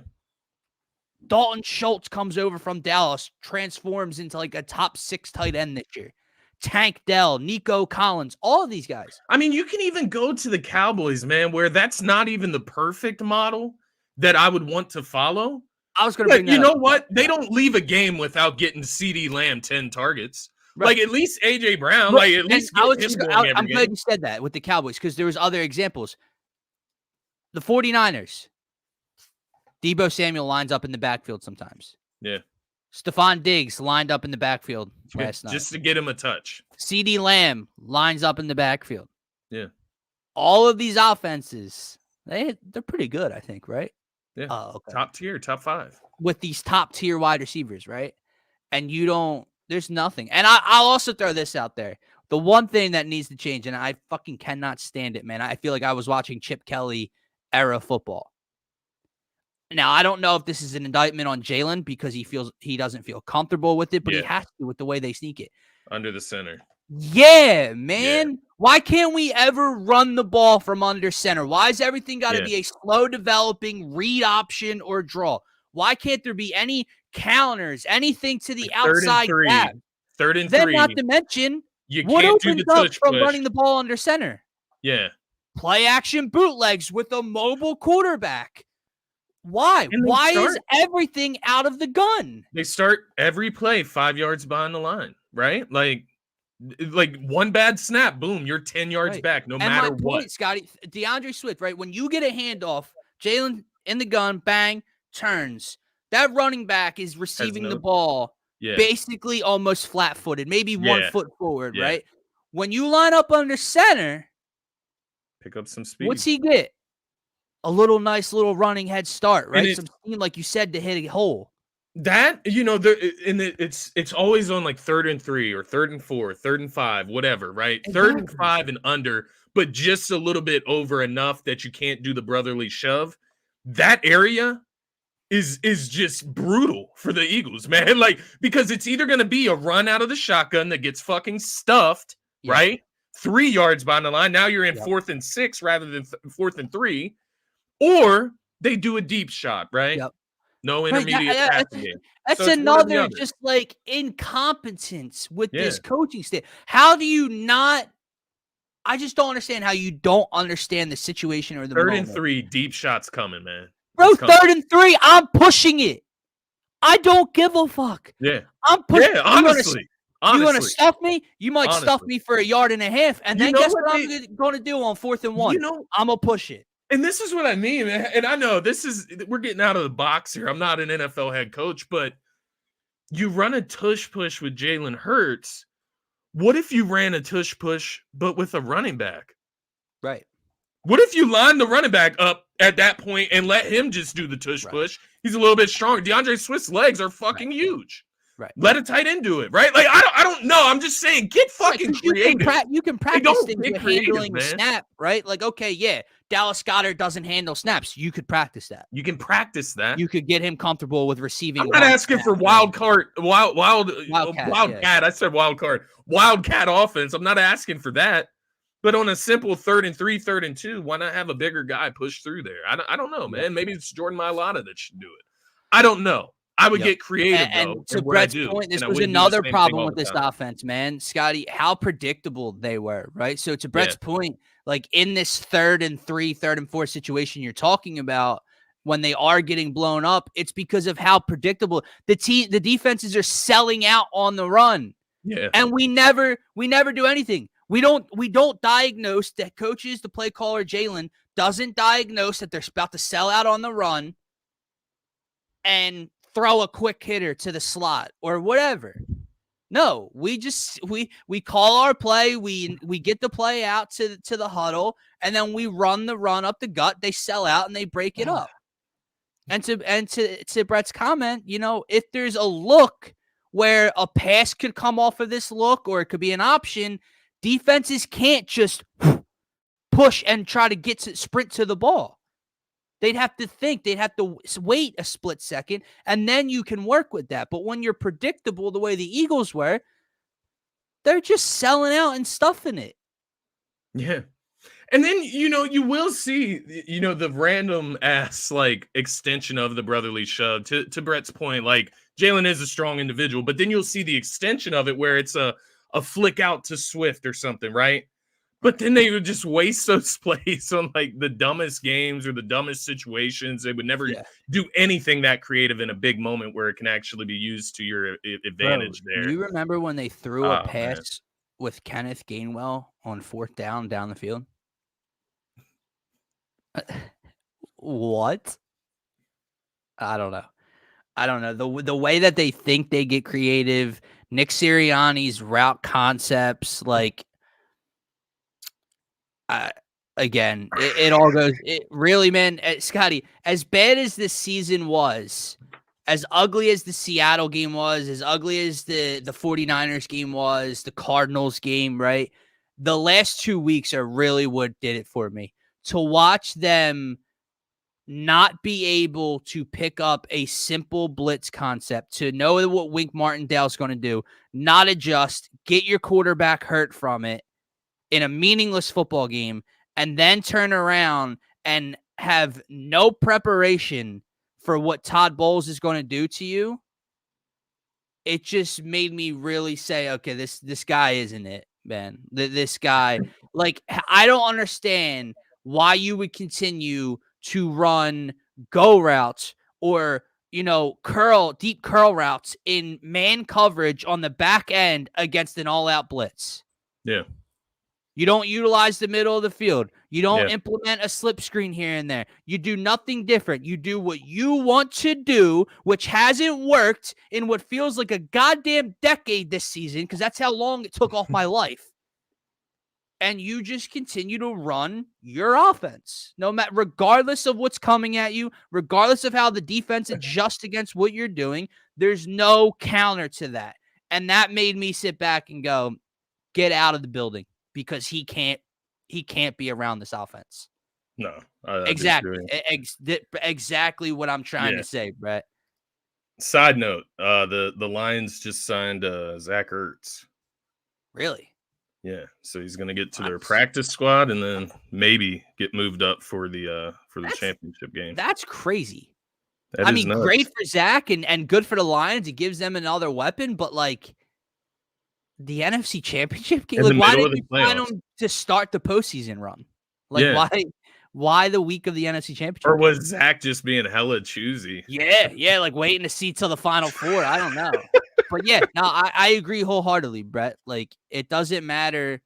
Dalton Schultz comes over from Dallas, transforms into like a top 6 tight end this year. Tank Dell, Nico Collins, all of these guys. I mean, you can even go to the Cowboys, man, where that's not even the perfect model that I would want to follow. I was going to bring that you know up. what? They don't leave a game without getting CeeDee Lamb 10 targets. Right. Like, at least A.J. Brown, like, at least I'm I'm glad you said that with the Cowboys because there was other examples. The 49ers. Deebo Samuel lines up in the backfield sometimes. Yeah. Stephon Diggs lined up in the backfield last night. Just to get him a touch. CeeDee Lamb lines up in the backfield. Yeah. All of these offenses, they're pretty good, I think, right? Yeah. Okay. Top tier, top 5. With these top tier wide receivers, right? And there's nothing. And I'll also throw this out there. The one thing that needs to change, and I fucking cannot stand it, man. I feel like I was watching Chip Kelly era football. Now, I don't know if this is an indictment on Jalen because he doesn't feel comfortable with it, but he has to with the way they sneak it. Under the center. Yeah, man. Yeah. Why can't we ever run the ball from under center? Why is everything got to be a slow developing read option or draw? Why can't there be any counters, anything to the outside gap? 3rd and 3. Then not to mention, you what can't opens do the up touch from push. running the ball under center? Yeah. Play action bootlegs with a mobile quarterback. Why? And Why is everything out of the gun? They start every play 5 yards behind the line, right? Like one bad snap, boom, you're 10 yards back, no and matter my what. point, Scotty, DeAndre Swift, right? When you get a handoff, Jalen in the gun, bang, turns. That running back is receiving the ball basically almost flat-footed, maybe 1 foot forward, right? When you line up under center, pick up some speed. What's he get? A nice little running head start, right? Some steam, like you said, to hit a hole. That, it's always on like 3rd and 3 or 3rd and 4, 3rd and 5, whatever, right? Exactly. 3rd and 5 and under, but just a little bit over enough that you can't do the brotherly shove. That area is just brutal for the Eagles, man. Like, because it's either going to be a run out of the shotgun that gets fucking stuffed, right? 3 yards behind the line. Now you're in 4th and 6 rather than 4th and 3, or they do a deep shot, right? No intermediate passing game. That's another just like incompetence with this coaching staff. How do you not? I just don't understand how you don't understand the situation or the 3rd and 3, deep shots coming, man. Bro, 3rd and 3, I'm pushing it. I don't give a fuck. Yeah, I'm pushing. Yeah, honestly. You want to stuff me? You might stuff me for 1.5 yards, and then guess what I'm going to do on 4th and 1? I'm going to push it. And this is what I mean, man. And I know we're getting out of the box here. I'm not an NFL head coach, but you run a tush push with Jalen Hurts. What if you ran a tush push, but with a running back? Right. What if you line the running back up at that point and let him just do the tush push? He's a little bit stronger. DeAndre Swift's legs are fucking huge. Right. Let a tight end do it, right? Like, I don't know. I'm just saying, get fucking creative. You can practice things with handling the snap, right? Like, okay, Dallas Goedert doesn't handle snaps. You could practice that. You can practice that. You could get him comfortable with receiving. I'm not asking for wildcat. I said wildcat offense. I'm not asking for that. But on a simple 3rd and 3, 3rd and 2, why not have a bigger guy push through there? I don't know, man. Maybe it's Jordan Mailata that should do it. I don't know. I would get creative, and to Brett's point, this was another problem with this offense, man. Scotty, how predictable they were, right? So to Brett's point, like in this 3rd and 3, 3rd and 4 situation you're talking about, when they are getting blown up, it's because of how predictable the defenses are selling out on the run. Yeah, and we never do anything. We don't diagnose that coaches, the play caller Jalen doesn't diagnose that they're about to sell out on the run and throw a quick hitter to the slot or whatever. No, we call our play. We get the play out to the huddle, and then we run the run up the gut. They sell out and they break it up. And to Brett's comment, if there's a look where a pass could come off of this look, or it could be an option, defenses can't just push and try to sprint to the ball. They'd have to think. They'd have to wait a split second, and then you can work with that. But when you're predictable the way the Eagles were, they're just selling out and stuffing it. Yeah. And then, you will see, the random ass, like, extension of the brotherly shove. To Brett's point, like, Jalen is a strong individual, but then you'll see the extension of it where it's a flick out to Swift or something, right? But then they would just waste those plays on like the dumbest games or the dumbest situations. They would never do anything that creative in a big moment where it can actually be used to your advantage. There. Do you remember when they threw a pass with Kenneth Gainwell on 4th down the field? What? I don't know. The way that they think they get creative, Nick Sirianni's route concepts, like, again, it all goes. It really, man, Scotty, as bad as this season was, as ugly as the Seattle game was, as ugly as the 49ers game was, the Cardinals game, right? The last 2 weeks are really what did it for me. To watch them not be able to pick up a simple blitz concept, to know what Wink Martindale's going to do, not adjust, get your quarterback hurt from it in a meaningless football game, and then turn around and have no preparation for what Todd Bowles is going to do to you. It just made me really say, okay, this guy isn't it, man. This guy, like, I don't understand why you would continue to run go routes or, deep curl routes in man coverage on the back end against an all-out blitz. Yeah. You don't utilize the middle of the field. You don't Yeah. implement a slip screen here and there. You do nothing different. You do what you want to do, which hasn't worked in what feels like a goddamn decade this season, because that's how long it took off my life. And you just continue to run your offense, regardless of what's coming at you, regardless of how the defense adjusts against what you're doing. There's no counter to that. And that made me sit back and go, get out of the building, because he can't be around this offense. No, I Exactly. disagree. Exactly what I'm trying to say, Brett. Side note, the Lions just signed Zach Ertz. Really? Yeah, so he's gonna get to their practice squad and then maybe get moved up for the championship game. That's crazy. That is nuts. Great for Zach and good for the Lions. It gives them another weapon, but like the NFC Championship game, like why didn't you sign him to start the postseason run? Like why the week of the NFC Championship? Or was Zach just being hella choosy? Yeah, like waiting to see till the Final Four. I don't know. But yeah, no, I agree wholeheartedly, Brett. Like, it doesn't matter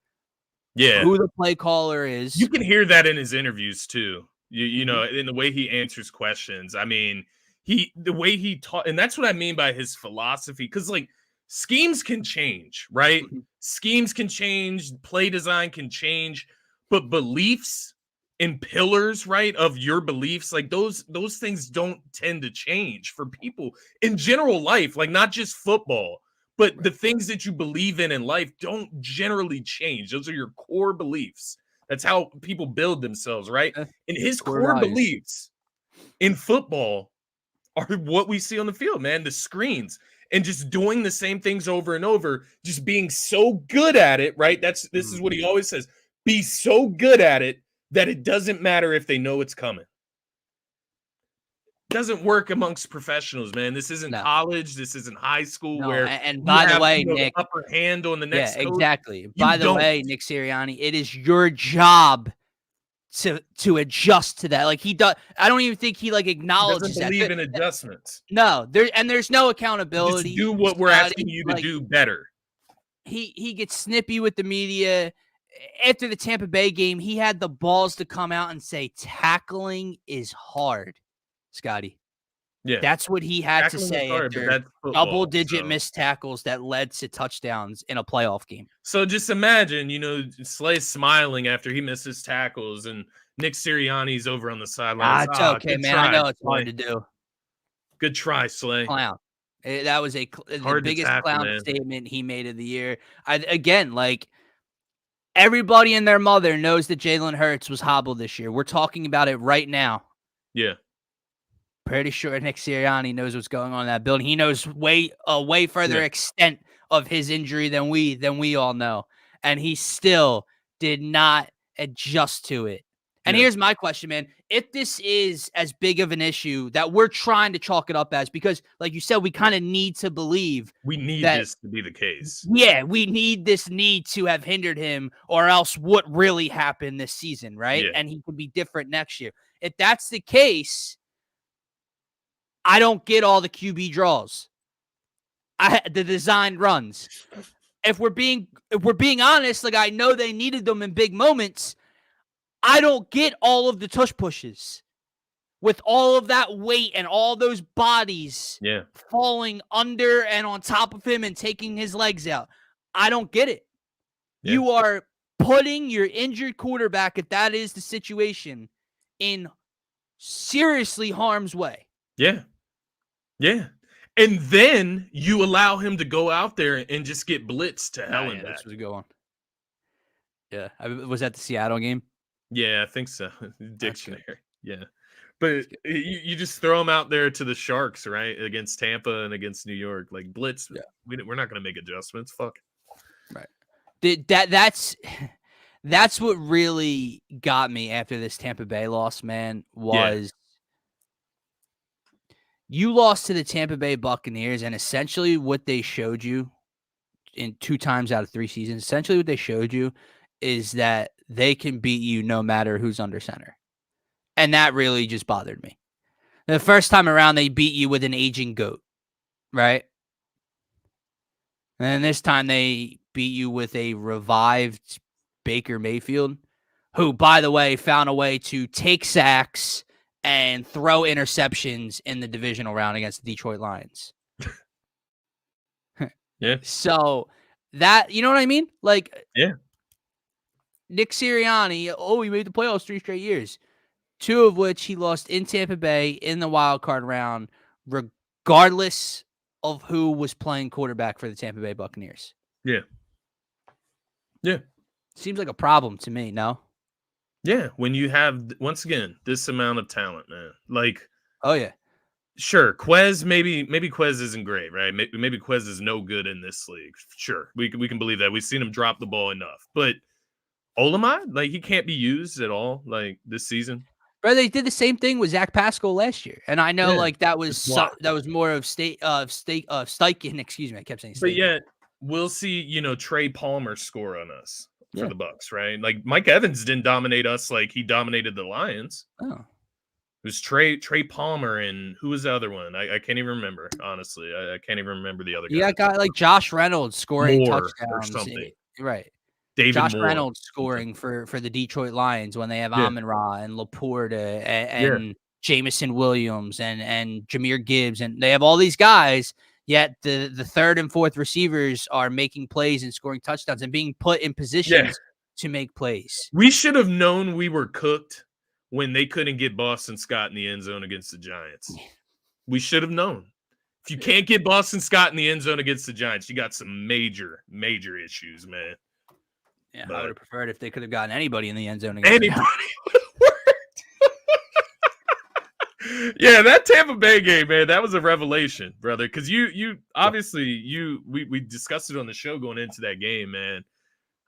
who the play caller is. You can hear that in his interviews too. You know, in the way he answers questions. I mean, the way he taught, and that's what I mean by his philosophy. Because like schemes can change, right? Schemes can change, play design can change, but beliefs and pillars, right, of your beliefs, like those things don't tend to change for people in general life, like not just football, but the things that you believe in life don't generally change. Those are your core beliefs. That's how people build themselves, right? And his core beliefs in football are what we see on the field, man. The screens and just doing the same things over and over, just being so good at it, right? This is what he always says: be so good at it that it doesn't matter if they know it's coming. It doesn't work amongst professionals, man. This isn't college. This isn't high school where and by the way, Nick, the upper hand on the next coach. Exactly. By the way, Nick Sirianni, it is your job to adjust to that. Like he does. I don't even think he like acknowledges that. He doesn't believe in adjustments. No, there's no accountability. Just do what we're asking you to do better. He gets snippy with the media. After the Tampa Bay game, he had the balls to come out and say tackling is hard, Scotty. Yeah, that's what he had to say after double-digit missed tackles that led to touchdowns in a playoff game. So just imagine, Slay's smiling after he misses tackles, and Nick Sirianni's over on the sidelines. It's okay, man. I know it's hard to do. Good try, Slay. Clown. That was the biggest clown statement he made of the year. Everybody and their mother knows that Jalen Hurts was hobbled this year. We're talking about it right now. Yeah. Pretty sure Nick Sirianni knows what's going on in that building. He knows way further extent of his injury than we all know. And he still did not adjust to it. And here's my question, man. If this is as big of an issue that we're trying to chalk it up as, because like you said, we kind of need to believe we need this to be the case. Yeah, we need this need to have hindered him, or else what really happened this season, right? Yeah. And he could be different next year. If that's the case, I don't get all the QB draws. The designed runs. If we're being honest, like I know they needed them in big moments. I don't get all of the tush pushes with all of that weight and all those bodies falling under and on top of him and taking his legs out. I don't get it. Yeah. You are putting your injured quarterback, if that is the situation, in seriously harm's way. Yeah. Yeah. And then you allow him to go out there and just get blitzed to hell and back. This was a good one. Yeah. Was that the Seattle game? Yeah, I think so. Dictionary. Yeah. But you just throw them out there to the Sharks, right? Against Tampa and against New York. Like, blitz. Yeah. We're not going to make adjustments. Fuck. Right. That's what really got me after this Tampa Bay loss, man, was you lost to the Tampa Bay Buccaneers, and essentially what they showed you in 2 times out of 3 seasons, essentially what they showed you is that they can beat you no matter who's under center. And that really just bothered me. The first time around, they beat you with an aging goat, right? And this time they beat you with a revived Baker Mayfield, who, by the way, found a way to take sacks and throw interceptions in the divisional round against the Detroit Lions. Yeah. So that, you know what I mean? Like, Yeah. Nick Sirianni, he made the playoffs 3 straight years, 2 of which he lost in Tampa Bay in the wild card round, regardless of who was playing quarterback for the Tampa Bay Buccaneers. Yeah. Yeah. Seems like a problem to me, no? Yeah. When you have, once again, this amount of talent, man. Like, Oh, yeah. sure, Quez, maybe Quez isn't great, right? Maybe Quez is no good in this league. Sure, we can believe that. We've seen him drop the ball enough. But Olamide, like, he can't be used at all, like, this season. Bro, they did the same thing with Zach Pascal last year, and I know, Yeah, like, that was more of Steichen. Excuse me, I kept saying Steichen. But yet, we'll see, Trey Palmer score on us for Yeah. the Bucks, right? Like, Mike Evans didn't dominate us like he dominated the Lions. Oh. It was Trey Palmer and who was the other one? I can't even remember, honestly. I can't even remember the other guy. You got a guy like Josh Reynolds scoring Moore touchdowns. or something. Right. David Josh Moore. Reynolds scoring for the Detroit Lions when they have Yeah. Amon-Ra and Laporta and Jamison Williams and Jahmyr Gibbs, and they have all these guys, yet the third and fourth receivers are making plays and scoring touchdowns and being put in positions to make plays. We should have known we were cooked when they couldn't get Boston Scott in the end zone against the Giants. We should have known. If you can't get Boston Scott in the end zone against the Giants, you got some major, major issues, man. Yeah, I would have preferred if they could have gotten anybody in the end zone. Anybody would have worked. Yeah, that Tampa Bay game, man, that was a revelation, brother. Because you obviously we discussed it on the show going into that game, man.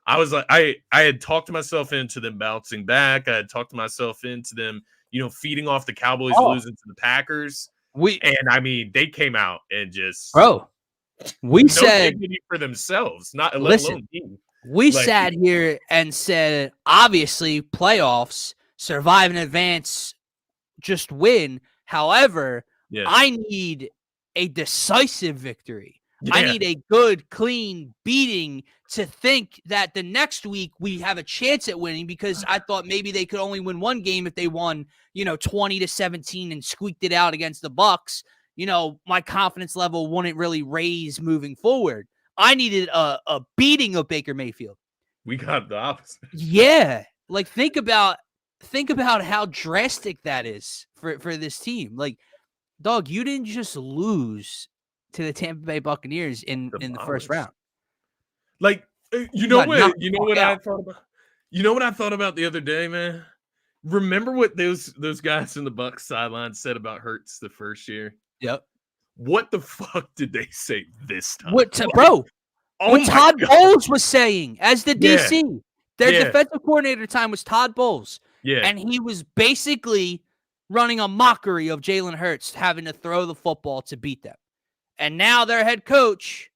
I was like, I had talked myself into them bouncing back. I had talked myself into them, feeding off the Cowboys losing to the Packers. They came out and just we said dignity for themselves, not listen. Let alone me. We sat here and said, obviously, playoffs, survive in advance, just win. However, I need a decisive victory. Yeah. I need a good, clean beating to think that the next week we have a chance at winning, because I thought maybe they could only win one game if they won, 20-17 and squeaked it out against the Bucks. My confidence level wouldn't really raise moving forward. I needed a beating of Baker Mayfield. We got the opposite. Yeah. Like, think about how drastic that is for this team. Like, dog, you didn't just lose to the Tampa Bay Buccaneers in the first round. Like, you know what I thought about? You know what I thought about the other day, man? Remember what those guys in the Bucs sideline said about Hurts the first year? Yep. What the fuck did they say this time? What Todd Bowles was saying as the DC. Their defensive coordinator time was Todd Bowles. Yeah. And he was basically running a mockery of Jalen Hurts having to throw the football to beat them. And now their head coach,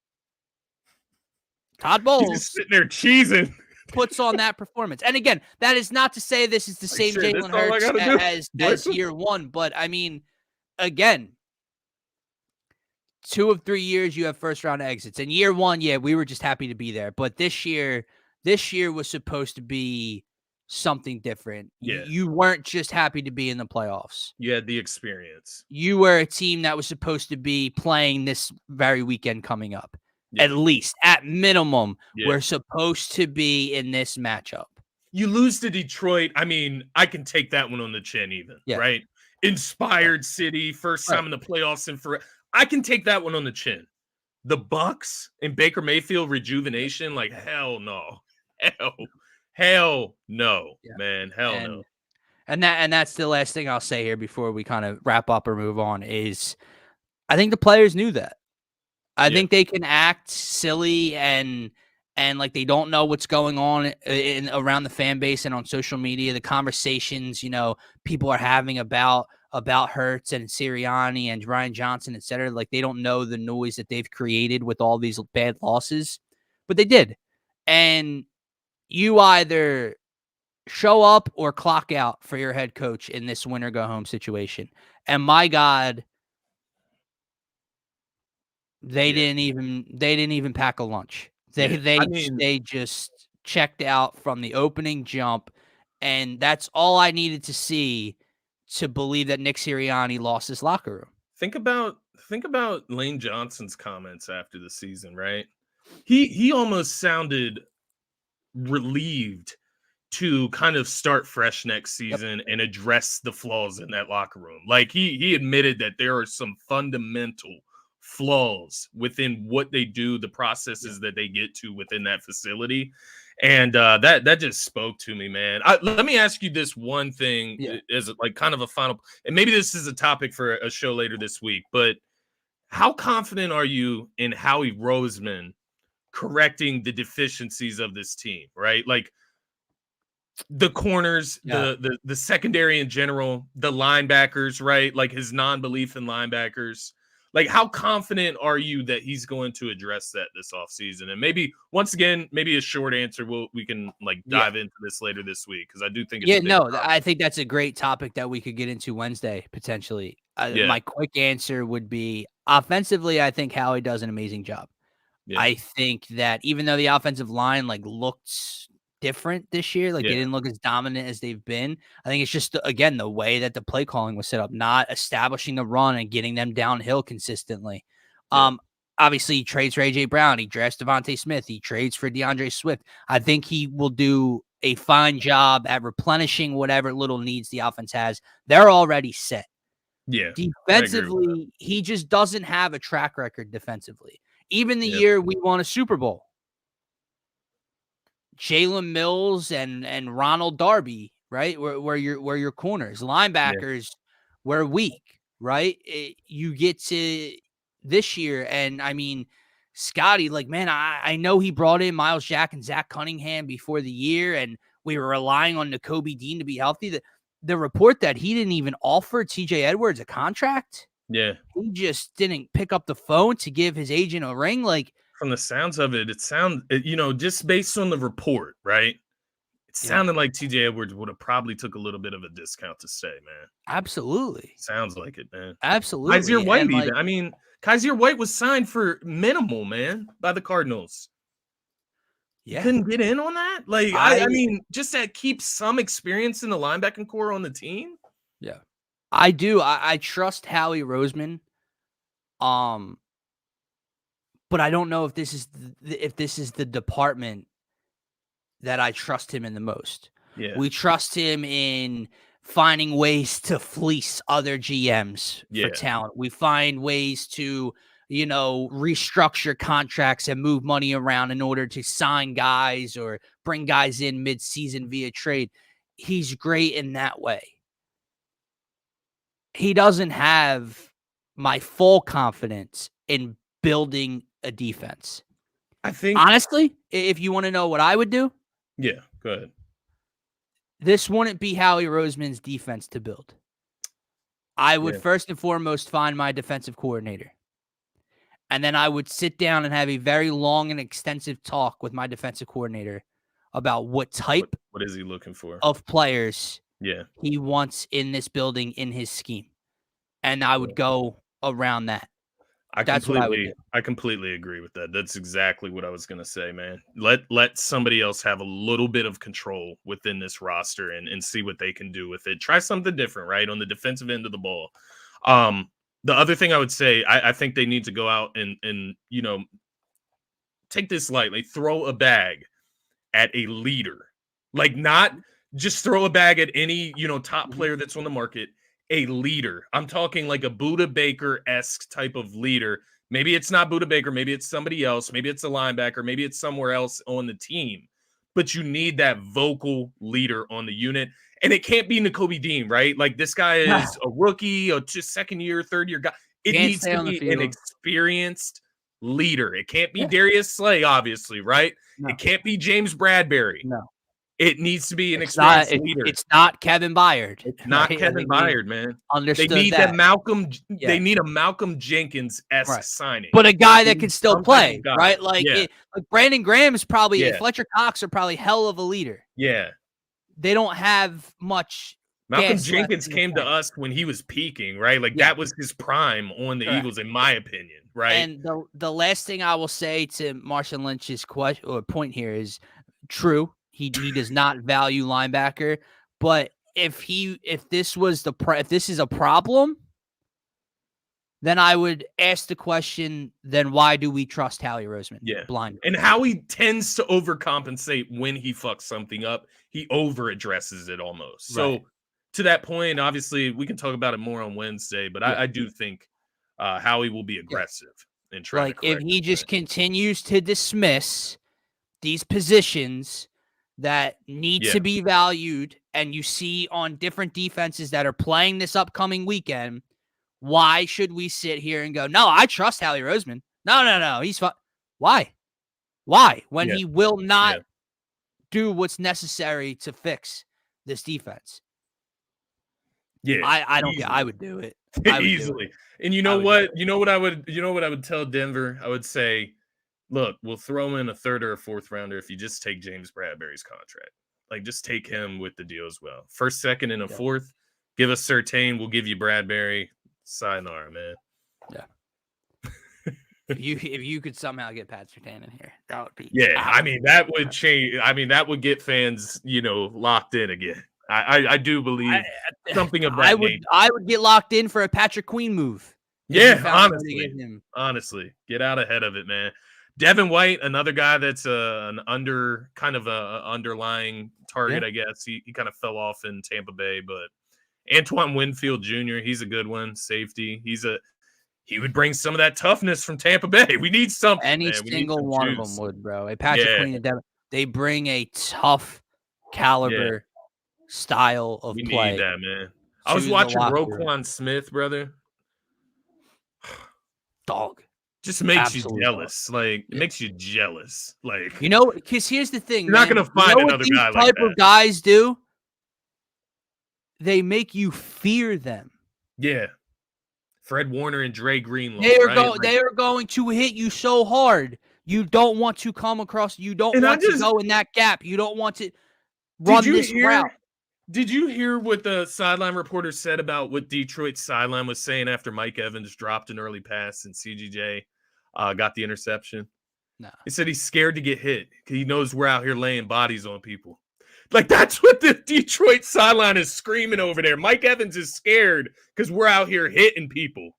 Todd Bowles, he's sitting there cheesing, puts on that performance. And again, that is not to say this is the same Jalen Hurts as year one. But, I mean, again, 2 of 3 years you have first round exits. In year one, we were just happy to be there. But this year was supposed to be something different. Yeah. You weren't just happy to be in the playoffs. You had the experience. You were a team that was supposed to be playing this very weekend coming up. Yeah. At least, at minimum, we're supposed to be in this matchup. You lose to Detroit. I mean, I can take that one on the chin even, right? Inspired city, first time in the playoffs and I can take that one on the chin. The Bucks and Baker Mayfield rejuvenation, like, hell no. Hell no, man. Hell no. And that's the last thing I'll say here before we kind of wrap up or move on is I think the players knew that. I think they can act silly and like they don't know what's going on around the fan base and on social media. The conversations, people are having about Hurts and Sirianni and Ryan Johnson, et cetera. Like, they don't know the noise that they've created with all these bad losses, but they did. And you either show up or clock out for your head coach in this win or go home situation. And my God, they Yeah, didn't even pack a lunch. yeah. I mean, They just checked out from the opening jump, and that's all I needed to see to believe that Nick Sirianni lost his locker room. think about Lane Johnson's comments after the season, right? He almost sounded relieved to kind of start fresh next Yep. season and address the flaws in that locker room. Like he admitted that there are some fundamental flaws within what they do, the processes that they get to within that facility. And that just spoke to me, man. Let me ask you this one thing Yeah. as like kind of a final, and maybe this is a topic for a show later this week, but how confident are you in Howie Roseman correcting the deficiencies of this team, right? Like the corners, Yeah. the secondary in general, the linebackers, right? Like his non-belief in linebackers. Like, how confident are you that he's going to address that this offseason? And maybe once again, maybe a short answer. We can like Yeah. dive into this later this week because I do think it's Yeah, a big no, topic. I think that's a great topic that we could get into Wednesday potentially. Yeah, My quick answer would be offensively, I think Howie does an amazing job. yeah, I think that even though the offensive line like looked different this year, like they yeah, didn't look as dominant as they've been. I think it's just again the way that the play calling was set up, not establishing the run and getting them downhill consistently. yeah, Obviously he trades for AJ Brown, he drafts Devontae Smith, he trades for DeAndre Swift. I think he will do a fine job at replenishing whatever little needs the offense has. They're already set. yeah. I agree with that. Defensively, he just doesn't have a track record defensively. Even the Yeah, year we won a Super Bowl, Jalen Mills and Ronald Darby, right? Where your corners, yeah, linebackers were weak, right? You get to this year, and I mean, Scotty, like, man, I know he brought in Miles Jack and Zach Cunningham before the year, and we were relying on Nakobe Dean to be healthy. The report that he didn't even offer TJ Edwards a contract, yeah. he just didn't pick up the phone to give his agent a ring. Like, From the sounds of it, just based on the report, right? It yeah, sounded like TJ Edwards would have probably took a little bit of a discount to stay, man. absolutely. Sounds like it, man. Kaiser Absolutely, White and, even. like, I mean, Kaiser White was signed for minimal, man, by the Cardinals. You yeah, couldn't get in on that? Like, I I mean, just that keeps some experience in the linebacking core on the team? yeah, I do. I trust Howie Roseman, um, but I don't know if this is the department that I trust him in the most. Yeah, We trust him in finding ways to fleece other GMs for yeah, talent. We find ways to, restructure contracts and move money around in order to sign guys or bring guys in mid-season via trade. He's great in that way. He doesn't have my full confidence in building a defense. I think Honestly, if you want to know what I would do, yeah, go ahead. this wouldn't be Howie Roseman's defense to build. I would Yeah, first and foremost find my defensive coordinator. And then I would sit down and have a very long and extensive talk with my defensive coordinator about what type what is he looking for? of players Yeah, he wants in this building in his scheme. And I yeah. would go around that. I That's what I would do. completely agree with that. That's exactly what I was gonna say, man. Let somebody else have a little bit of control within this roster and see what they can do with it. Try something different, right? On the defensive end of the ball. The other thing I would say, I think they need to go out and take this lightly, throw a bag at a leader. Like not just throw a bag at any, top player that's on the market, a leader. I'm talking like a Buda Baker-esque type of leader. Maybe it's not Buda Baker, maybe it's somebody else, maybe it's a linebacker, maybe it's somewhere else on the team. But you need that vocal leader on the unit. And it can't be Nakobe Dean, right? Like this guy is a rookie, a just second year, third year guy. It Can't needs stay to on the be an field. experienced leader. It can't be Yeah. Darius Slay, obviously, right? No. It can't be James Bradbury. No. It needs to be an It's not experienced leader. it's not Kevin Byard. It's not Right? I Kevin think we Byard, man. They understood need that. They Yeah. need a Malcolm Jenkins-esque Right. signing. But a guy They that need can still some type play, of guy. right? Like Yeah, Brandon Graham is probably yeah, Fletcher Cox are probably hell of a leader. yeah. they don't have much Malcolm gas left Jenkins in the came to tank. us when he was peaking, right? Like Yeah, that was his prime on the correct. Eagles, in my opinion, right? And the last thing I will say to Marshawn Lynch's question or point here is true. He does not value linebacker, but if this is a problem, then I would ask the question, then why do we trust Howie Roseman Yeah. blindly? And Howie tends to overcompensate when he fucks something up. He over addresses it almost. Right. So to that point, obviously, we can talk about it more on Wednesday, but Yeah. I do think Howie will be Yeah. aggressive in trying to Like if correct he this just thing. continues to dismiss these positions that need Yeah. to be valued, and you see on different defenses that are playing this upcoming weekend, why should we sit here and go, no, I trust Howie Roseman? No, he's fine. Why? Why? When Yeah. he will not Yeah. do what's necessary to fix this defense. Yeah. I don't get. Easily. I would do it. I would do Easily. it. And you I know would do what? it. You know what I would tell Denver? I would say, look, we'll throw in a third or a fourth rounder if you just take James Bradbury's contract. Like, just take him with the deal as well. First, second, and a Yeah. fourth. Give us Surtain. We'll give you Bradbury. Sayonara, man. Yeah. If you could somehow get Pat Surtain in here, that would be I mean, that would change. I mean, that would get fans, locked in again. I do believe something of that nature. I would get locked in for a Patrick Queen move. Yeah, honestly, get out ahead of it, man. Devin White, another guy that's an underlying target, I guess. He kind of fell off in Tampa Bay, but Antoine Winfield Jr., he's a good one. Safety. He would bring some of that toughness from Tampa Bay. We need something. Any man. single one of them would, bro. A Patrick Queen and Devin, they bring a tough caliber style of we play. Need that, man. I was watching Roquan Smith, brother. Dog. Just makes you jealous. Dog. Like, it makes you jealous. Like, because here's the thing. You're not going to find another guy like that. Type of guys do. They make you fear them. Yeah. Fred Warner and Dre Greenlaw. They are going to hit you so hard. You don't want to come across. You don't want to go in that gap. You don't want to run this route. Did you hear what the sideline reporter said about what Detroit's sideline was saying after Mike Evans dropped an early pass and CGJ got the interception? No. He said he's scared to get hit because he knows we're out here laying bodies on people. Like, that's what the Detroit sideline is screaming over there. Mike Evans is scared because we're out here hitting people.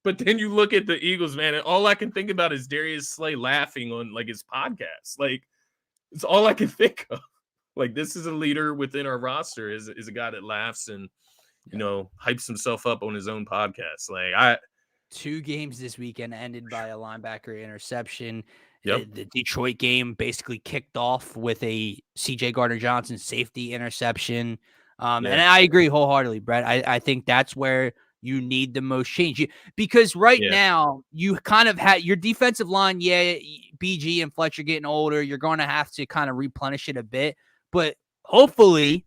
But then you look at the Eagles, man, and all I can think about is Darius Slay laughing on, like, his podcast. Like, it's all I can think of. Like, this is a leader within our roster, is a guy that laughs and, hypes himself up on his own podcast. Like, 2 games this weekend ended by a linebacker interception. Yep. The Detroit game basically kicked off with a C.J. Gardner-Johnson safety interception. And I agree wholeheartedly, Brett. I think that's where you need the most change. Because now, you kind of had your defensive line, BG and Fletcher getting older. You're going to have to kind of replenish it a bit. But hopefully,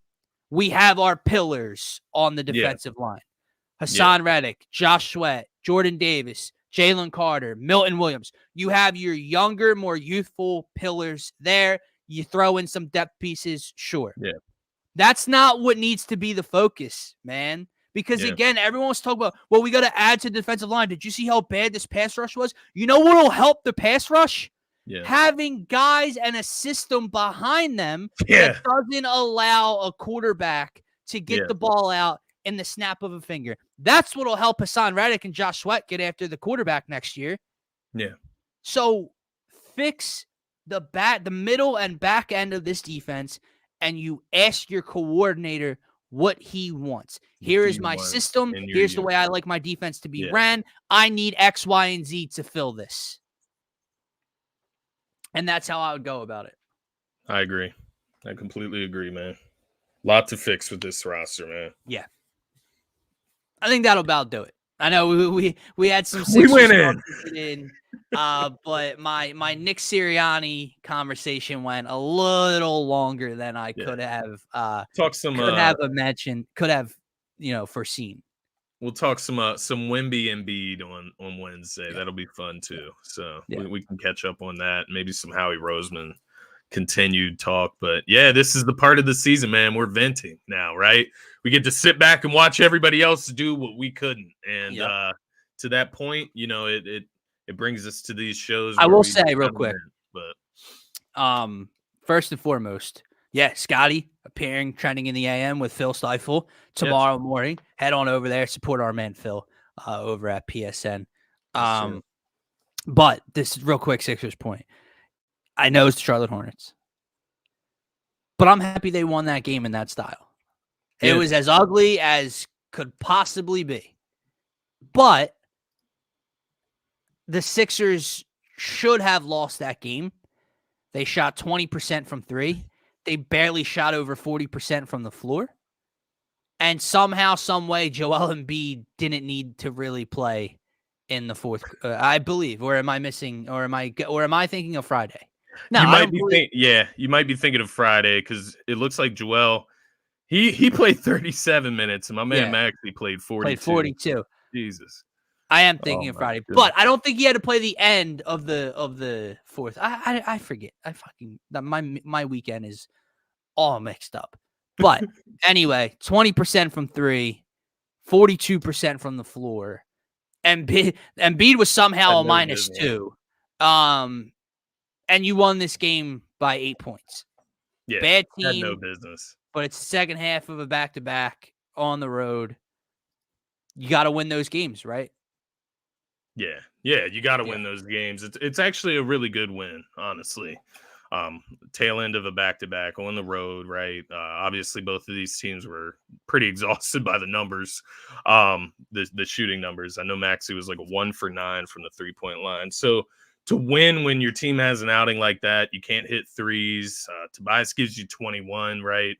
we have our pillars on the defensive line. Hassan Reddick, Josh Sweat, Jordan Davis, Jalen Carter, Milton Williams. You have your younger, more youthful pillars there. You throw in some depth pieces, sure. Yeah. That's not what needs to be the focus, man. Because, again, everyone was talking about, well, we got to add to the defensive line. Did you see how bad this pass rush was? You know what will help the pass rush? Yeah. Having guys and a system behind them that doesn't allow a quarterback to get the ball out in the snap of a finger. That's what will help Hassan Reddick and Josh Sweat get after the quarterback next year. Yeah. So fix the middle and back end of this defense, and you ask your coordinator what he wants. Here is my system. Here's the way I like my defense to be ran. I need X, Y, and Z to fill this. And that's how I would go about it. I agree. I completely agree, man. Lot to fix with this roster, man. Yeah. I think that'll about do it. I know we had some we went in. But my Nick Sirianni conversation went a little longer than I could have foreseen. We'll talk some Wemby and Embiid on Wednesday. That'll be fun too. So we can catch up on that. Maybe some Howie Roseman continued talk. But yeah, this is the part of the season, man. We're venting now, right? We get to sit back and watch everybody else do what we couldn't. And to that point, it brings us to these shows. I where will we say real kind of quick, vent, but first and foremost, Scotty appearing trending in the AM with Phil Phaithful tomorrow morning. Head on over there, support our man Phil over at PSN. But this is real quick, Sixers point. I know it's the Charlotte Hornets, but I'm happy they won that game in that style. Yeah. It was as ugly as could possibly be. But the Sixers should have lost that game. They shot 20% from three. They barely shot over 40% from the floor. And somehow, some way, Joel Embiid didn't need to really play in the fourth. I believe. Or am I missing? Or am I thinking of Friday? No, you might you might be thinking of Friday because it looks like Joel. He played 37 minutes, and my man Maxey played 42. 42. Jesus. I am thinking of Friday, but I don't think he had to play the end of the fourth. I forget. My weekend is all mixed up. But anyway, 20% from three, 42% from the floor. Embiid was somehow a -2. And you won this game by 8 points. Yeah, bad team, had no business. But it's the second half of a back-to-back on the road. You got to win those games, right? Yeah, you got to win those games. It's actually a really good win, honestly. Tail end of a back-to-back on the road, right? Obviously, both of these teams were pretty exhausted by the numbers, the shooting numbers. I know Maxey was like a 1 for 9 from the three-point line. So to win when your team has an outing like that, you can't hit threes. Tobias gives you 21, right?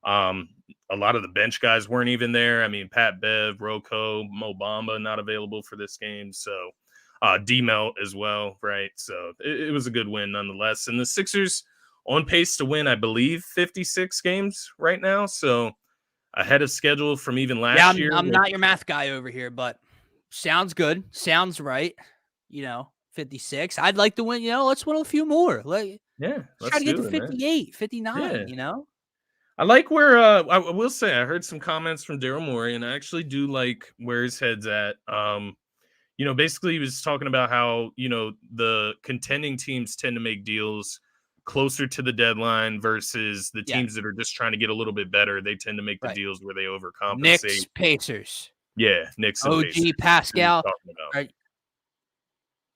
A lot of the bench guys weren't even there. I mean, Pat Bev, Rocco, Mo Bamba not available for this game. So D-Melt as well, right? So it was a good win nonetheless. And the Sixers on pace to win, I believe, 56 games right now. So ahead of schedule from even last year. I'm not your math guy over here, but sounds good. Sounds right. 56. I'd like to win. Let's win a few more. Let's try to get to 58, 59, I like where I will say I heard some comments from Daryl Morey, and I actually do like where his head's at. Basically he was talking about how, the contending teams tend to make deals closer to the deadline versus the teams that are just trying to get a little bit better. They tend to make the deals where they overcompensate. Knicks, Pacers. Yeah, Knicks and OG, Pacers. Pascal. Right.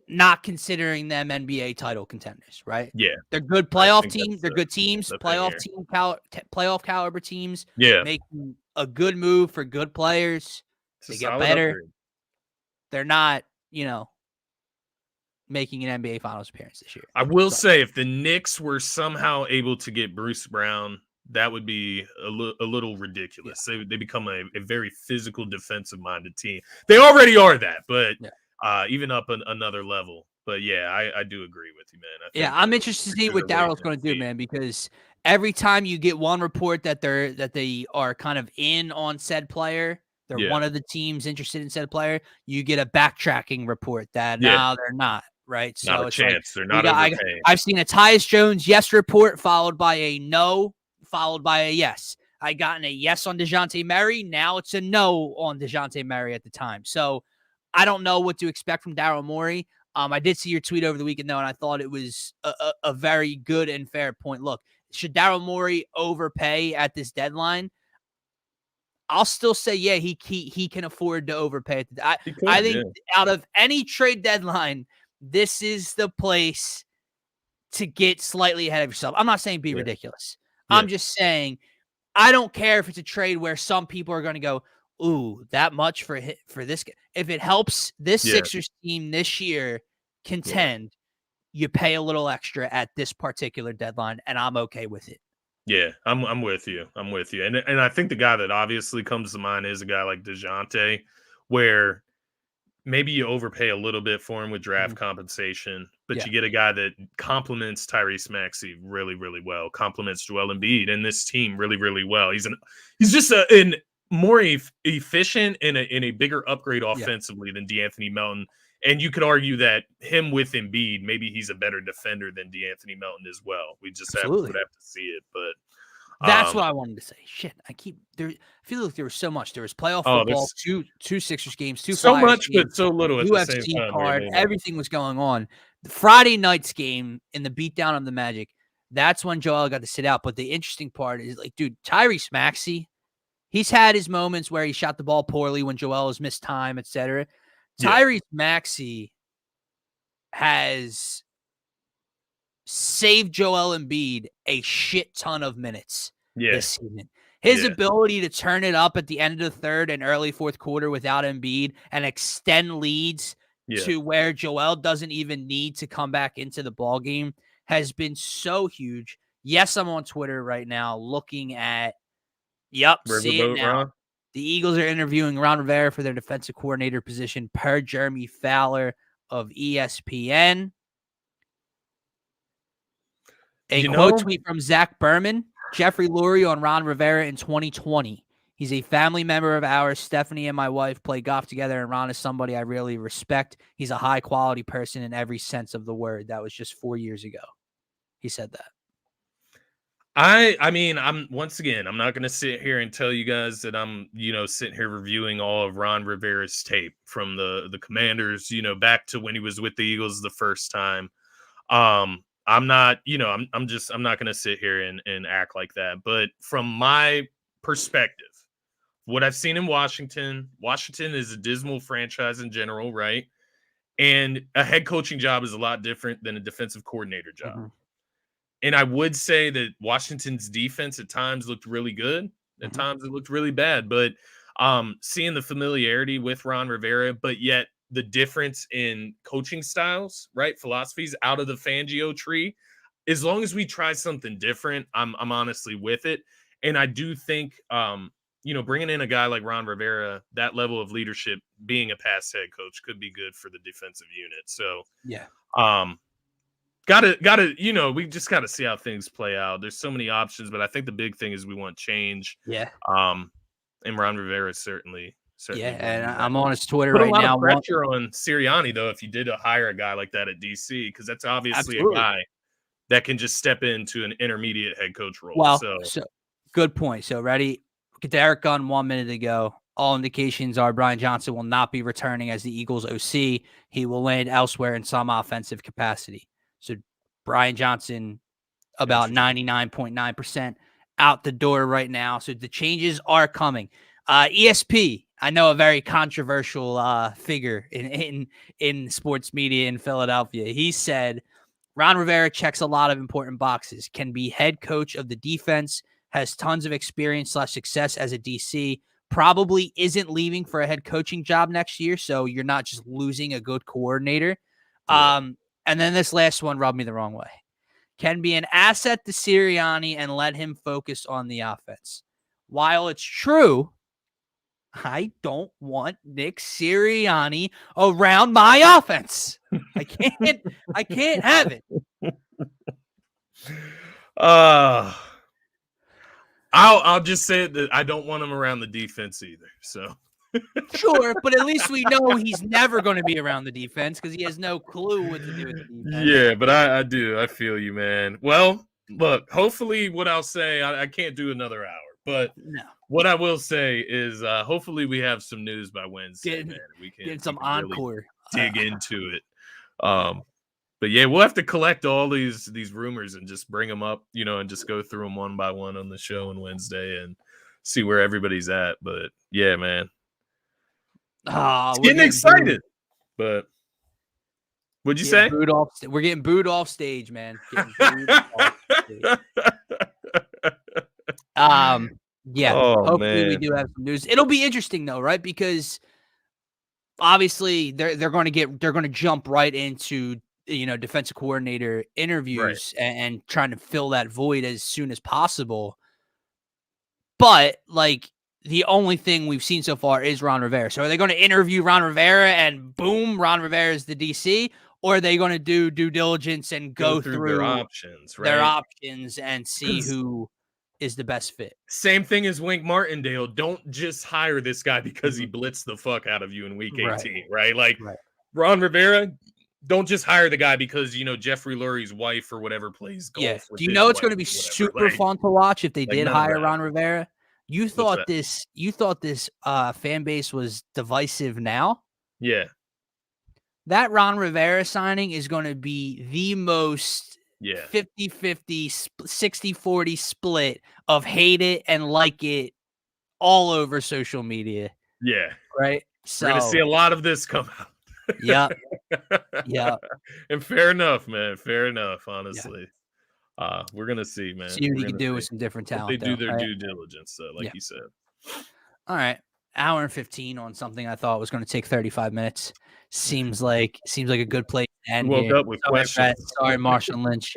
Not considering them NBA title contenders, right? Yeah. They're good playoff teams. They're good teams, playoff caliber teams. Yeah. Making a good move for good players. They get better. Upgrade. They're not, making an NBA Finals appearance this year. I will say if the Knicks were somehow able to get Bruce Brown, that would be a little ridiculous. Yeah. They become a very physical, defensive-minded team. They already are that, but even up another level. But I do agree with you, man. I'm interested to see what Daryl's going to do, man, because every time you get one report that they are kind of in on said player, they're one of the teams interested in said player, you get a backtracking report that no, they're not, right? Not so a chance. They're not overpaying. I've seen a Tyus Jones yes report followed by a no, followed by a yes. I gotten a yes on DeJounte Murray. Now it's a no on DeJounte Murray at the time. So I don't know what to expect from Daryl Morey. I did see your tweet over the weekend, though, and I thought it was a very good and fair point. Look, should Daryl Morey overpay at this deadline? I'll still say, he can afford to overpay. I think out of any trade deadline, this is the place to get slightly ahead of yourself. I'm not saying be ridiculous. I'm just saying I don't care if it's a trade where some people are going to go, ooh, that much for this. If it helps this Sixers team this year contend, you pay a little extra at this particular deadline, and I'm okay with it. Yeah, I'm with you. And I think the guy that obviously comes to mind is a guy like DeJounte, where maybe you overpay a little bit for him with draft compensation, but you get a guy that complements Tyrese Maxey really, really well, complements Joel Embiid and this team really, really well. He's just an more efficient and a bigger upgrade offensively than DeAnthony Melton And you could argue that him with Embiid, maybe he's a better defender than DeAnthony Melton as well. We just would have to see it. But that's what I wanted to say. Shit, I feel like there was so much. There was playoff football, two Sixers games, two so Flyers much, games, but so little at UFC the same time. card. Right, everything was going on. The Friday night's game in the beatdown of the Magic, that's when Joel got to sit out. But the interesting part is, like, dude, Tyrese Maxey, he's had his moments where he shot the ball poorly when Joel has missed time, etc. Tyrese Maxey has saved Joel Embiid a shit ton of minutes this season. His ability to turn it up at the end of the third and early fourth quarter without Embiid and extend leads to where Joel doesn't even need to come back into the ball game has been so huge. Yes, I'm on Twitter right now looking at see it now. Ron? The Eagles are interviewing Ron Rivera for their defensive coordinator position per Jeremy Fowler of ESPN. A quote tweet from Zach Berman, Jeffrey Lurie on Ron Rivera in 2020. He's a family member of ours. Stephanie and my wife play golf together, and Ron is somebody I really respect. He's a high-quality person in every sense of the word. That was just 4 years ago. He said that. I mean, I'm not going to sit here and tell you guys that I'm, sitting here reviewing all of Ron Rivera's tape from the Commanders, back to when he was with the Eagles the first time. I'm not, I'm not going to sit here and act like that. But from my perspective, what I've seen in Washington is a dismal franchise in general, right? And a head coaching job is a lot different than a defensive coordinator job. Mm-hmm. And I would say that Washington's defense at times looked really good. At times it looked really bad. But seeing the familiarity with Ron Rivera, but yet the difference in coaching styles, right? Philosophies out of the Fangio tree. As long as we try something different, I'm honestly with it. And I do think, bringing in a guy like Ron Rivera, that level of leadership, being a past head coach could be good for the defensive unit. So, Gotta, we just gotta see how things play out. There's so many options, but I think the big thing is we want change. Yeah. And Ron Rivera certainly. And I'm on his Twitter right now. Put a lot of pressure on Sirianni, though, if you did hire a guy like that at DC, because that's obviously a guy that can just step into an intermediate head coach role. Well, so good point. So ready, get to Eric Gunn 1 minute ago. All indications are Brian Johnson will not be returning as the Eagles OC. He will land elsewhere in some offensive capacity. So Brian Johnson, about 99.9% out the door right now. So the changes are coming. ESP, I know, a very controversial figure in sports media in Philadelphia. He said Ron Rivera checks a lot of important boxes, can be head coach of the defense, has tons of experience / success as a DC, probably isn't leaving for a head coaching job next year. So you're not just losing a good coordinator. And then this last one rubbed me the wrong way. Can be an asset to Sirianni and let him focus on the offense. While it's true, I don't want Nick Sirianni around my offense. I can't have it. I'll just say that I don't want him around the defense either. So sure, but at least we know he's never going to be around the defense because he has no clue what to do with the defense. Yeah, but I do. I feel you, man. Well, look, hopefully what I'll say, I can't do another hour, but what I will say is hopefully we have some news by Wednesday, man. We can get some encore. Really dig into it. But yeah, we'll have to collect all these rumors and just bring them up, and just go through them one by one on the show on Wednesday and see where everybody's at. But yeah, man. Getting excited. But what'd you say? We're getting booed off stage, man. Yeah. Hopefully we do have some news. It'll be interesting though, right? Because obviously they're going to jump right into defensive coordinator interviews and trying to fill that void as soon as possible. But like, the only thing we've seen so far is Ron Rivera. So are they going to interview Ron Rivera and boom, Ron Rivera is the DC? Or are they going to do due diligence and go through their options and see who is the best fit? Same thing as Wink Martindale. Don't just hire this guy because he blitzed the fuck out of you in week 18, right? Like, Ron Rivera, don't just hire the guy because, Jeffrey Lurie's wife or whatever plays golf Yeah. with Do you his know it's wife going to be or whatever. super fun to watch if they did none of hire that. Ron Rivera? You What's thought that? this fan base was divisive now? Yeah. That Ron Rivera signing is going to be the most 50-50, 60-40 split of hate it and like it all over social media. Yeah. Right? We're going to see a lot of this come out. Yep. Yep. And fair enough, man. Fair enough, honestly. Yeah. We're going to see, man. See what you can do with some different talent. They do though, their right? due diligence, though, like you said. All right. Hour and 15 on something I thought was going to take 35 minutes. Seems like a good place to end Woke here. up with questions. Sorry, Marshall Lynch.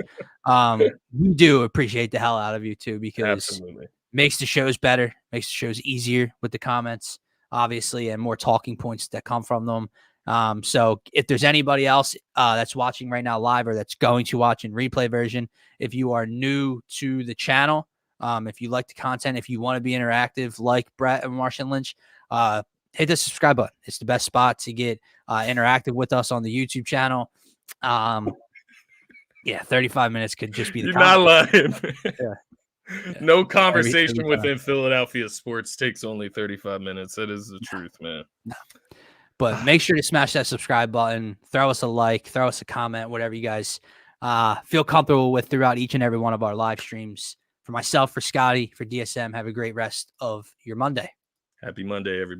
We do appreciate the hell out of you too, because Absolutely. makes the shows better, makes the shows easier with the comments, obviously, and more talking points that come from them. So if there's anybody else that's watching right now live or that's going to watch in replay version, if you are new to the channel, if you like the content, if you want to be interactive like Brett and Marshall Lynch, hit the subscribe button. It's the best spot to get interactive with us on the YouTube channel. 35 minutes could just be the You're not lying. Yeah. No conversation within Philadelphia sports takes only 35 minutes. That is the truth, man. No. But make sure to smash that subscribe button, throw us a like, throw us a comment, whatever you guys feel comfortable with throughout each and every one of our live streams. For myself, for Scotty, for DSM, have a great rest of your Monday. Happy Monday, everybody.